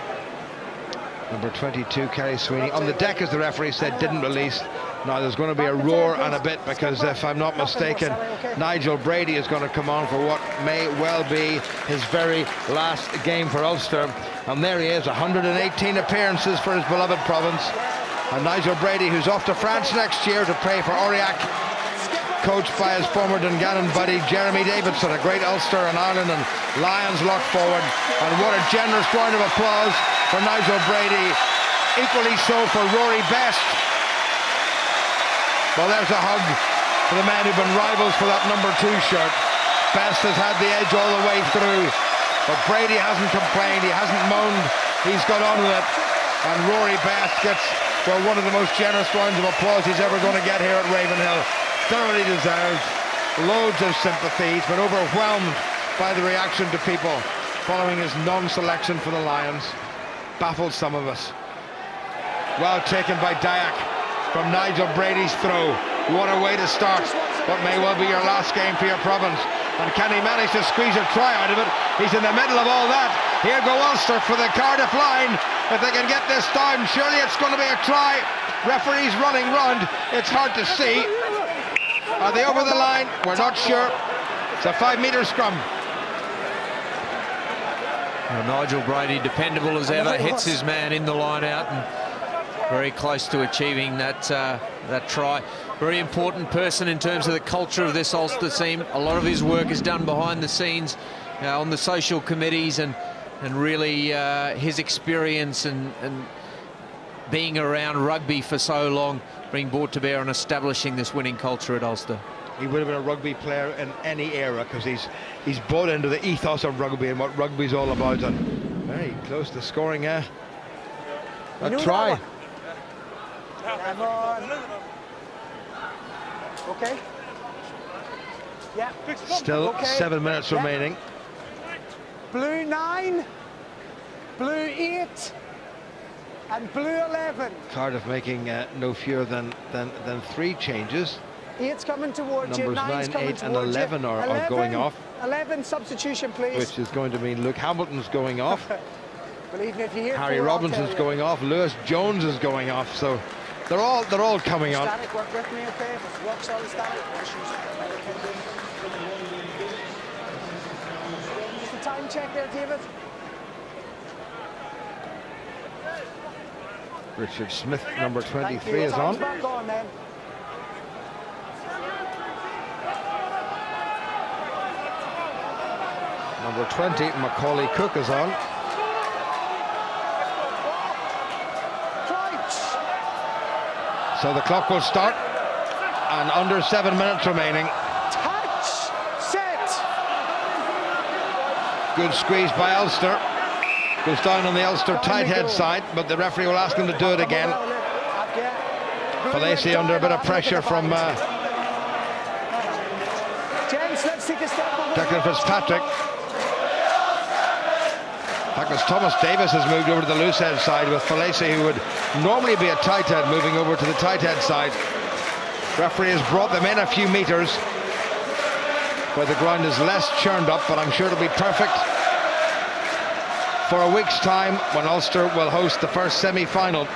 Number 22, Kerry Sweeney. On the deck, as the referee said, didn't release. Now there's going to be a roar and a bit, because if I'm not mistaken, Nigel Brady is going to come on for what may well be his very last game for Ulster. And there he is, 118 appearances for his beloved province. And Nigel Brady, who's off to France next year to play for Aurillac, coached by his former Dungannon buddy Jeremy Davidson. A great Ulster and Ireland and Lions look forward. And what a generous round of applause for Nigel Brady. Equally so for Rory Best. Well, there's a hug for the men who've been rivals for that number 2 shirt. Best has had the edge all the way through, but Brady hasn't complained, he hasn't moaned, he's got on with it. And Rory Best gets, well, one of the most generous rounds of applause he's ever going to get here at Ravenhill. Thoroughly deserved, loads of sympathy. He's been overwhelmed by the reaction to people following his non-selection for the Lions. Baffled some of us. Well taken by Dyack from Nigel Brady's throw. What a way to start what may well be your last game for your province. And can he manage to squeeze a try out of it? He's in the middle of all that. Here go Ulster for the Cardiff line. If they can get this down, surely it's going to be a try. Referee's running round. It's hard to see. Are they over the line? We're not sure. It's a 5-metre scrum. Well, Nigel Brady, dependable as ever, hits his man in the line out and very close to achieving that try. Very important person in terms of the culture of this Ulster team. A lot of his work is done behind the scenes on the social committees, and really his experience and being around rugby for so long being brought to bear on establishing this winning culture at Ulster. He would have been a rugby player in any era, because he's bought into the ethos of rugby and what rugby's all about, and very close to scoring a try. Okay. Yeah. Still 7 minutes remaining. Blue 9, blue 8, and blue 11. Cardiff making no fewer than 3 changes. 8's coming towards you. Numbers 9, 8, and 11 are going off. 11 substitution, please. Which is going to mean Luke Hamilton's going off. Believe me, if you hear Harry Robinson's going off. Lewis Jones is going off. So they're all coming on. Static, work with me, okay? If it's rock solid static, just a time check there, David. Richard Smith, number 23, is on. Back on then. Number 20, Macaulay Cook, is on. So the clock will start, and under 7 minutes remaining. Touch, set. Good squeeze by Ulster. Goes down on the Ulster tight head side, but the referee will ask him to do it again. Falacy under a bit of pressure from Declan Fitzpatrick. In fact, as Thomas Davis has moved over to the loose head side, with Falacy, who would normally be a tight head, moving over to the tight head side. Referee has brought them in a few metres where the ground is less churned up, but I'm sure it'll be perfect for a week's time when Ulster will host the first semi-final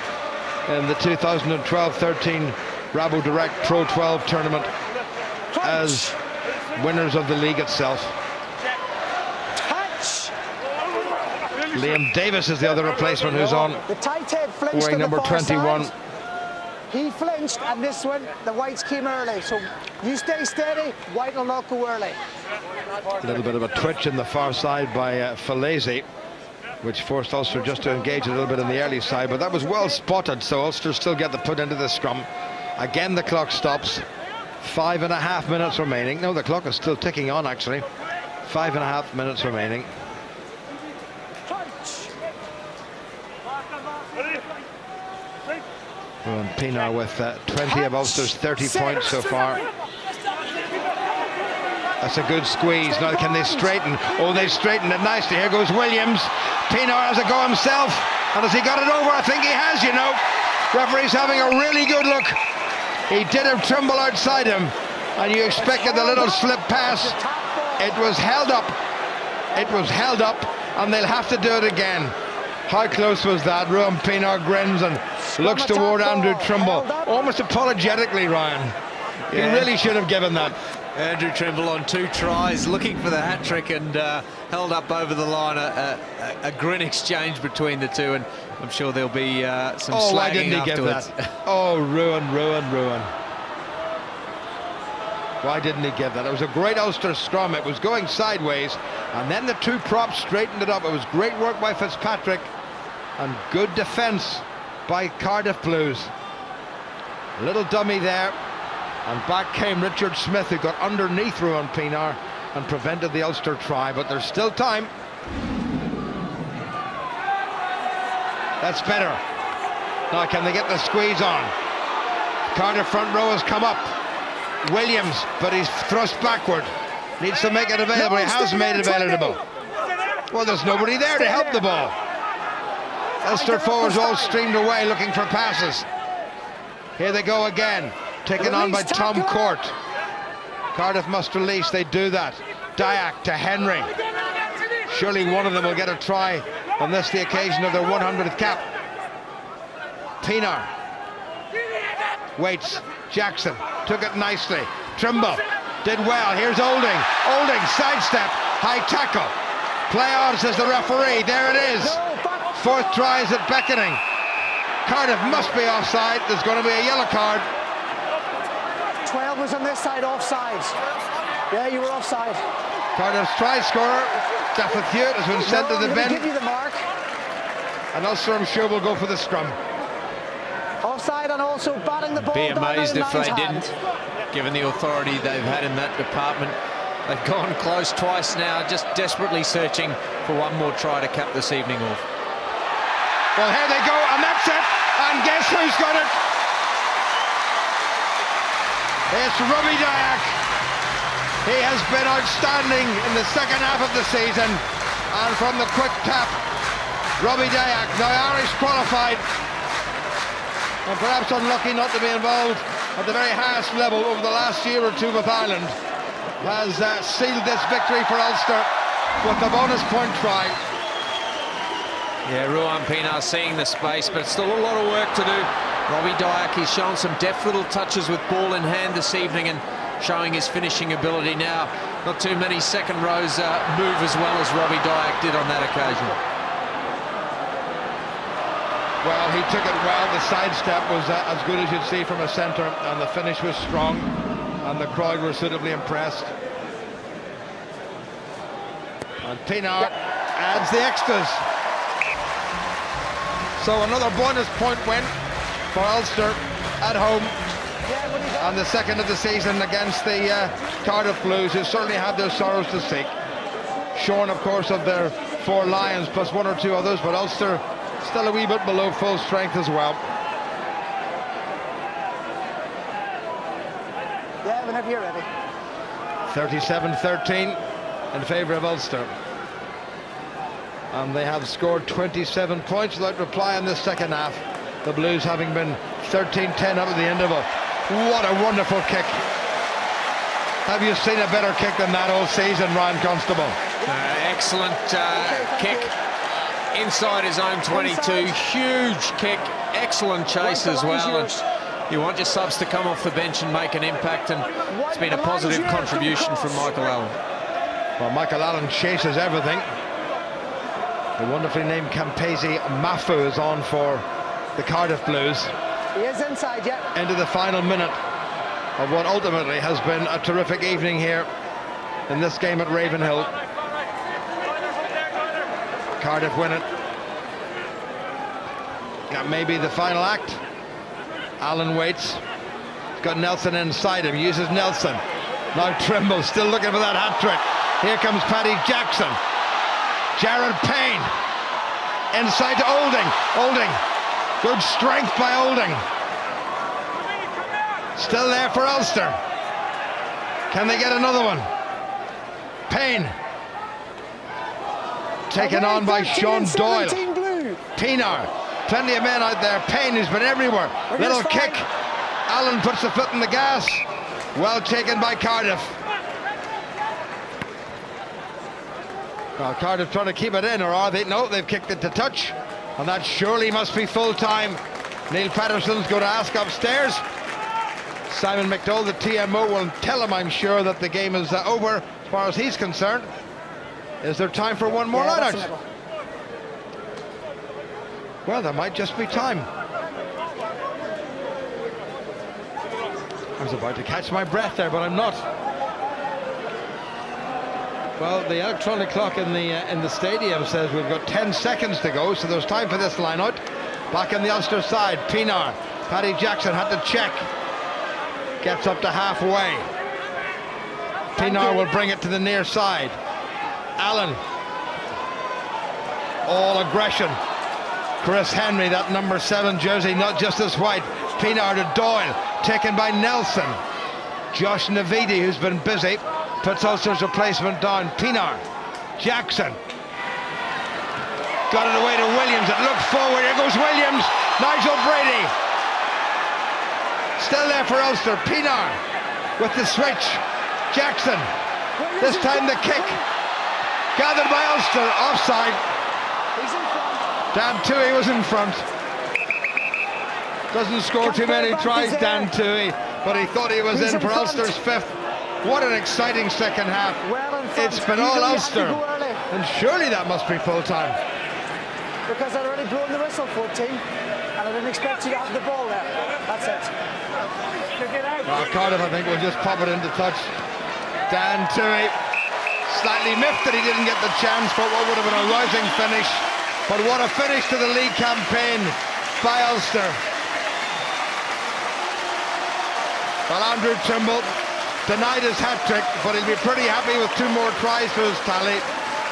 in the 2012-13 Rabo Direct Pro 12 tournament as winners of the league itself. Liam Davis is the other replacement who's on, the tight head flinched wearing number 21. Side. He flinched, and this one, the whites came early. So you stay steady, white will not go early. A little bit of a twitch in the far side by Falacy, which forced Ulster just to engage a little bit in the early side, but that was well spotted, so Ulster still get the put into the scrum. Again, the clock stops. 5.5 minutes remaining. No, the clock is still ticking on, actually. 5.5 minutes remaining. And Pienaar with 20 of Ulster's 30 points so far. That's a good squeeze. Now can they straighten? Oh, they straightened it nicely. Here goes Williams. Pienaar has a go himself. And has he got it over? I think he has, you know. Referee's having a really good look. He did have Trimble outside him. And you expected the little slip pass. It was held up. It was held up. And they'll have to do it again. How close was that? Ruan Pienaar grins and looks toward Andrew Trimble. Almost apologetically, Ryan. He really should have given that. Andrew Trimble on 2 tries, looking for the hat-trick, and held up over the line. A grin exchange between the two, and I'm sure there'll be some slagging why didn't he afterwards. Give that? Oh, Ruan. Why didn't he give that? It was a great Ulster scrum. It was going sideways, and then the 2 props straightened it up. It was great work by Fitzpatrick, and good defence by Cardiff Blues. A little dummy there. And back came Richard Smith, who got underneath Ruan Pienaar and prevented the Ulster try, but there's still time. That's better. Now can they get the squeeze on? Cardiff front row has come up. Williams, but he's thrust backward. Needs to make it available. He has made it available. Well, there's nobody there to help the ball. Ulster forwards all streamed away looking for passes. Here they go again. Taken on by Tom Court. Cardiff must release. They do that. Dyack to Henry. Surely one of them will get a try on this, the occasion of their 100th cap. Pienaar waits. Jackson took it nicely. Trimble did well. Here's Olding. Olding sidestep. High tackle. Play on, says the referee. There it is. 4th try is at beckoning. Cardiff must be offside. There's going to be a yellow card. 12 was on this side, offside. Yeah, you were offside. Cardiff's try scorer, Daffy Hewitt, has been sent to the bin. Give you the mark. And Ulster, I'm sure, will go for the scrum. Offside, and also batting the ball. Be amazed if they didn't, given the authority they've had in that department. They've gone close twice now, just desperately searching for one more try to cap this evening off. Well, here they go, and that's it. And guess who's got it? It's Robbie Dyack. He has been outstanding in the second half of the season, and from the quick tap, Robbie Dyack, now Irish qualified, and perhaps unlucky not to be involved at the very highest level over the last year or two with Ireland, has sealed this victory for Ulster with the bonus point try. Yeah, Ruan Pienaar seeing the space, but still a lot of work to do. Robbie Dyack, he's shown some deft little touches with ball in hand this evening and showing his finishing ability now. Not too many second rows move as well as Robbie Dyack did on that occasion. Well, he took it well. The sidestep was as good as you'd see from a centre, and the finish was strong, and the crowd were suitably impressed. And Pienaar adds the extras. So another bonus point win for Ulster at home, and the second of the season against the Cardiff Blues, who certainly have their sorrows to seek. Shorn, of course, of their 4 Lions plus 1 or 2 others, but Ulster still a wee bit below full strength as well. Yeah, whenever you're ready. 37-13 in favour of Ulster. And they have scored 27 points without reply in this second half. The Blues having been 13-10 up at the end of it. What a wonderful kick. Have you seen a better kick than that all season, Ryan Constable? Excellent kick inside his own 22. Huge kick. Excellent chase as well. And you want your subs to come off the bench and make an impact, and it's been a positive contribution from Michael Allen. Well, Michael Allen chases everything. The wonderfully named Campese Mafu is on for the Cardiff Blues. He is inside, yeah. Into the final minute of what ultimately has been a terrific evening here in this game at Ravenhill. Cardiff win it. That may be the final act. Allen waits. He's got Nelson inside him, uses Nelson. Now Trimble still looking for that hat-trick. Here comes Paddy Jackson. Jared Payne inside to Olding. Olding, good strength by Olding. Still there for Ulster. Can they get another one? Payne. Taken on by Sean Doyle. Pienaar. Plenty of men out there. Payne, who's been everywhere. Little kick. Allen puts the foot in the gas. Well taken by Cardiff. Well, Cardiff trying to keep it in, or are they? No, they've kicked it to touch. And that surely must be full time. Neil Patterson's going to ask upstairs. Simon McDowell, the TMO, will tell him, I'm sure, that the game is over as far as he's concerned. Is there time for one more line out? Well, there might just be time. I was about to catch my breath there, but I'm not. Well, the electronic clock in the stadium says we've got 10 seconds to go, so there's time for this line out. Back on the Ulster side, Pienaar. Paddy Jackson had to check. Gets up to halfway. Pienaar will bring it to the near side. Allen. All aggression. Chris Henry, that number 7 jersey, not just as white. Pienaar to Doyle, taken by Nelson. Josh Navidi, who's been busy, puts Ulster's replacement down. Pienaar. Jackson. Got it away to Williams. It looked forward. Here goes Williams. Nigel Brady. Still there for Ulster. Pienaar with the switch. Jackson. This time the kick. Gathered by Ulster. Offside. Dan Toohey was in front. Doesn't score too many tries, Dan Toohey, but he thought he was in for Ulster's 5th. What an exciting second half. It's been all Ulster. And surely that must be full time. Because I'd already blown the whistle, 14, and I didn't expect you to have the ball there. That's it. Well, Cardiff, I think, will just pop it into touch. Dan Toohey, slightly miffed that he didn't get the chance for what would have been a rousing finish. But what a finish to the league campaign by Ulster. Well, Andrew Trimble denied his hat-trick, but he'll be pretty happy with 2 more tries for his tally,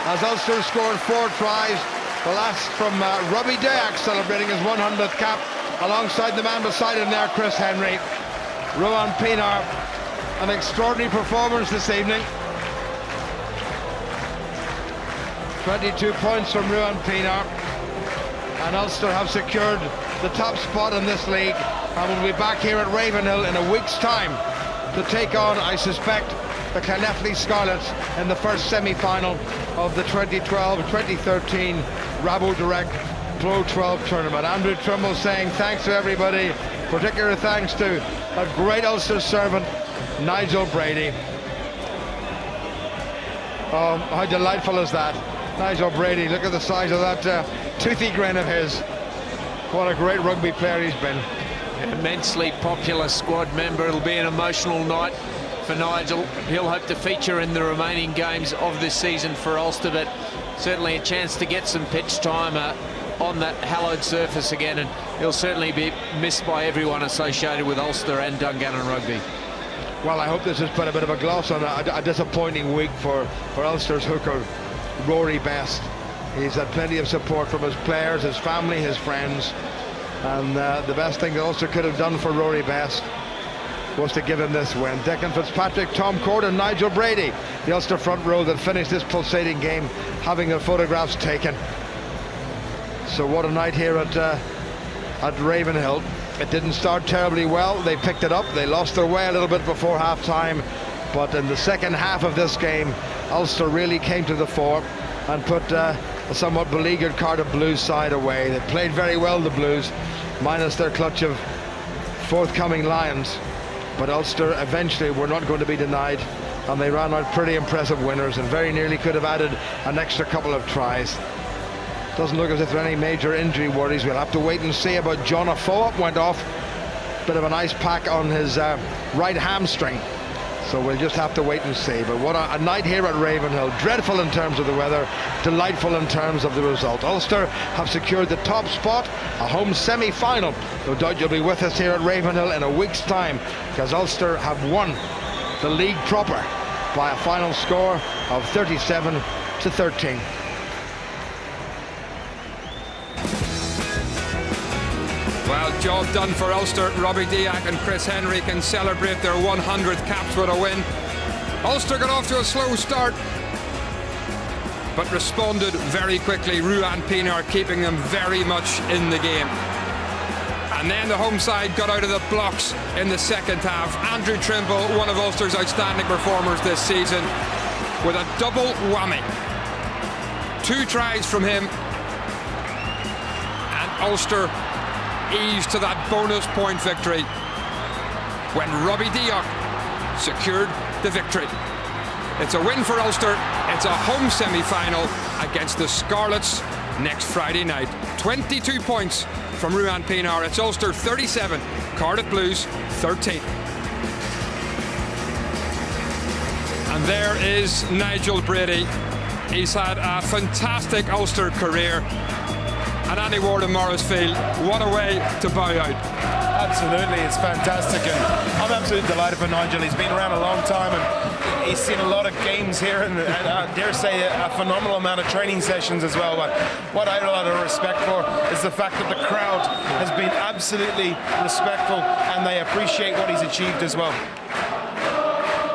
as Ulster scored 4 tries. The last from Robbie Dayak, celebrating his 100th cap, alongside the man beside him there, Chris Henry. Rowan Pienaar, an extraordinary performance this evening. 22 points from Rowan Pienaar, and Ulster have secured the top spot in this league, and will be back here at Ravenhill in a week's time to take on, I suspect, the Clonefley Scarlets in the first semi-final of the 2012-2013 Rabo Direct Pro 12 tournament. Andrew Trimble saying thanks to everybody, particular thanks to a great Ulster servant, Nigel Brady. Oh, how delightful is that? Nigel Brady, look at the size of that toothy grin of his. What a great rugby player he's been. An immensely popular squad member. It'll be an emotional night for Nigel. He'll hope to feature in the remaining games of this season for Ulster, but certainly a chance to get some pitch time on that hallowed surface again, and he'll certainly be missed by everyone associated with Ulster and Dungannon rugby. Well, I hope this has put a bit of a gloss on a disappointing week for Ulster's hooker, Rory Best. He's had plenty of support from his players, his family, his friends, and the best thing that Ulster could have done for Rory Best was to give him this win. Declan Fitzpatrick, Tom Court and Nigel Brady, the Ulster front row that finished this pulsating game, having their photographs taken. So what a night here at Ravenhill. It didn't start terribly well. They picked it up. They lost their way a little bit before half-time, but in the second half of this game, Ulster really came to the fore and put a somewhat beleaguered Cardiff Blues side away. They played very well, the Blues, minus their clutch of forthcoming Lions. But Ulster eventually were not going to be denied, and they ran out pretty impressive winners and very nearly could have added an extra couple of tries. Doesn't look as if there are any major injury worries. We'll have to wait and see about John Afoa. Went off, bit of an ice pack on his right hamstring, so we'll just have to wait and see. But what a night here at Ravenhill. Dreadful in terms of the weather, delightful in terms of the result. Ulster have secured the top spot, a home semi-final. No doubt you'll be with us here at Ravenhill in a week's time, because Ulster have won the league proper by a final score of 37-13. Well, job done for Ulster. Robbie Dayak and Chris Henry can celebrate their 100th caps with a win. Ulster got off to a slow start, but responded very quickly. Ruan Pienaar keeping them very much in the game. And then the home side got out of the blocks in the second half. Andrew Trimble, one of Ulster's outstanding performers this season, with a double whammy. 2 tries from him, and Ulster eased to that bonus point victory when Robbie Diok secured the victory. It's a win for Ulster. It's a home semi-final against the Scarlets next Friday night. 22 points from Ruan Pienaar. It's Ulster 37, Cardiff Blues 13. And there is Nigel Brady. He's had a fantastic Ulster career. And Andy Ward and Morris Field, what a way to bow out. Absolutely, it's fantastic, and I'm absolutely delighted for Nigel. He's been around a long time, and he's seen a lot of games here, and I dare say a phenomenal amount of training sessions as well. But what I have a lot of respect for is the fact that the crowd has been absolutely respectful, and they appreciate what he's achieved as well.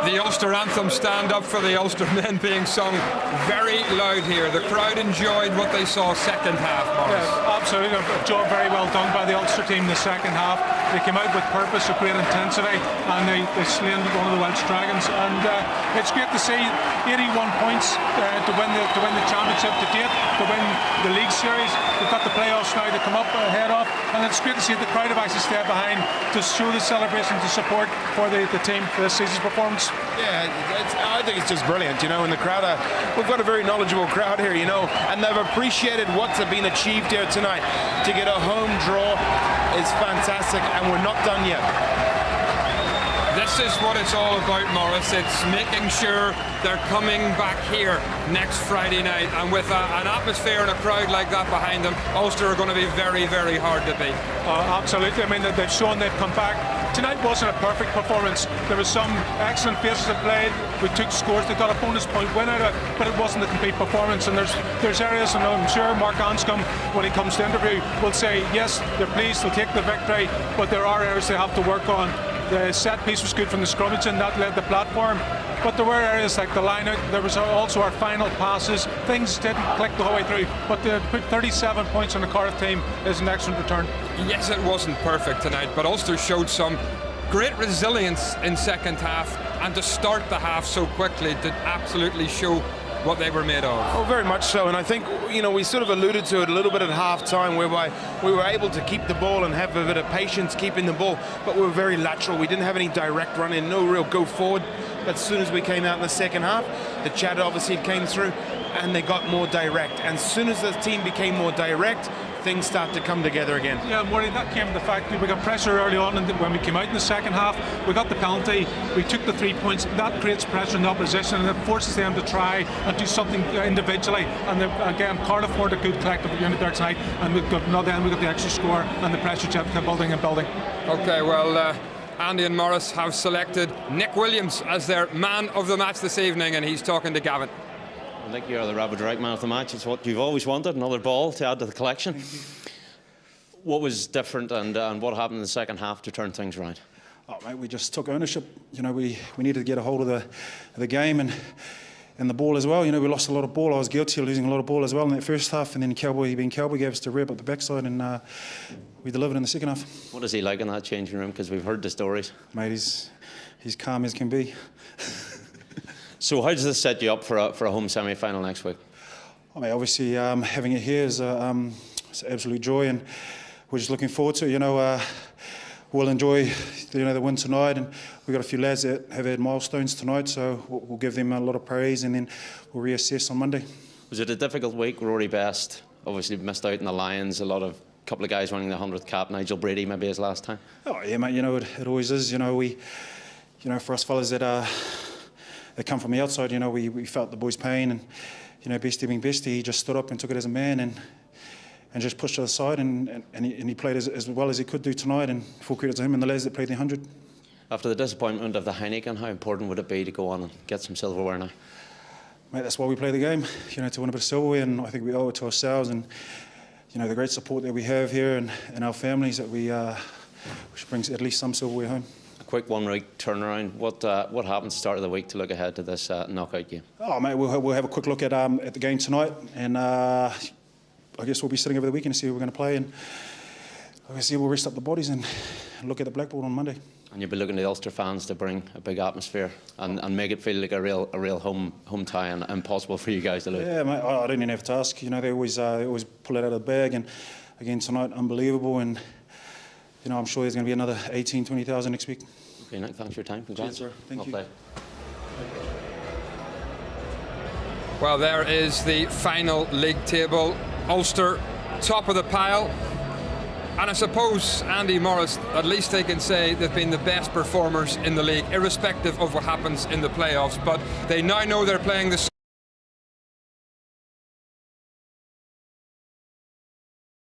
The Ulster anthem, Stand Up for the Ulster Men, being sung very loud here. The crowd enjoyed what they saw second half, Morris. Yeah, absolutely. A job very well done by the Ulster team in the second half. They came out with purpose, with great intensity, and they slain one of the Welsh Dragons. And it's great to see 81 points to win the championship to date, to win the league series. We've got the playoffs now to come up ahead of, and it's great to see the crowd have actually stayed behind to show the celebration, to support for the team for this season's performance. Yeah, I think it's just brilliant, you know, and the crowd we've got a very knowledgeable crowd here, you know, and they've appreciated what's been achieved here tonight. To get a home draw is fantastic, and we're not done yet. This is what it's all about, Morris. It's making sure they're coming back here next Friday night, and with an atmosphere and a crowd like that behind them, Ulster are going to be very, very hard to beat. Absolutely. I mean, they've shown they've come back. Tonight wasn't a perfect performance. There was some excellent faces that played. We took scores. They got a bonus point win out of it, but it wasn't a complete performance. And there's areas, and I'm sure Mark Anscombe, when he comes to interview, will say yes, they're pleased, they'll take the victory, but there are areas they have to work on. The set piece was good from the scrummage, and that led the platform. But there were areas like the line out. There was also our final passes. Things didn't click the whole way through. But to put 37 points on the Cardiff team is an excellent return. Yes, it wasn't perfect tonight, but Ulster showed some great resilience in second half, and to start the half so quickly to absolutely show what they were made of. Oh, very much so, and I think, you know, we sort of alluded to it a little bit at half-time, whereby we were able to keep the ball and have a bit of patience keeping the ball, but we were very lateral. We didn't have any direct run in, no real go forward. But as soon as we came out in the second half, the chatter obviously came through, and they got more direct. And as soon as the team became more direct, things start to come together again. Yeah, Murray, that came to the fact that we got pressure early on, and when we came out in the second half, we got the penalty, we took the 3 points. That creates pressure in the opposition, and it forces them to try and do something individually. And again, Cardiff weren't a good collective unit there tonight, and we got the extra score, and the pressure kept building and building. Okay, well, Andy and Morris have selected Nick Williams as their man of the match this evening, and he's talking to Gavin. I think you're the rabid right man of the match. It's what you've always wanted, another ball to add to the collection. What was different, and what happened in the second half to turn things around? Oh, mate, we just took ownership. You know, we needed to get a hold of the game and the ball as well. You know, we lost a lot of ball. I was guilty of losing a lot of ball as well in that first half, and then Cowboy gave us the rep up the backside, and we delivered in the second half. What is he like in that changing room? Because we've heard the stories. Mate, he's calm as can be. So how does this set you up for a home semi-final next week? I mean, obviously having it here is it's an absolute joy, and we're just looking forward to it. You know, we'll enjoy the win tonight, and we've got a few lads that have had milestones tonight, so we'll give them a lot of praise, and then we'll reassess on Monday. Was it a difficult week? Rory Best obviously missed out in the Lions. A couple of guys winning the 100th cap. Nigel Brady maybe his last time. Oh yeah, mate. You know it always is. You know, for us fellas that come from the outside, you know, we felt the boys' pain, and you know, Bestie being Bestie, he just stood up and took it as a man and just pushed it aside, and he played as well as he could do tonight, and full credit to him and the lads that played the 100. After the disappointment of the Heineken, how important would it be to go on and get some silverware now? Mate, that's why we play the game, you know, to win a bit of silverware, and I think we owe it to ourselves, and you know, the great support that we have here and our families, that we should bring at least some silverware home. quick 1 week turnaround. What happens start of the week to look ahead to this knockout game? Oh, mate, we'll have a quick look at the game tonight, and I guess we'll be sitting over the weekend to see who we're going to play, and obviously we'll rest up the bodies and look at the blackboard on Monday. And you'll be looking at the Ulster fans to bring a big atmosphere and make it feel like a real home tie and impossible for you guys to lose. Yeah, mate, I don't even have to ask. You know, they always pull it out of the bag, and again tonight, unbelievable, and you know, I'm sure there's going to be another 18, 20,000 next week. Okay, Nick, thanks for your time. Congrats. Cheers, sir. Thank you. Play. Well, there is the final league table. Ulster, top of the pile. And I suppose, Andy Morris, at least they can say they've been the best performers in the league, irrespective of what happens in the playoffs. But they now know they're playing the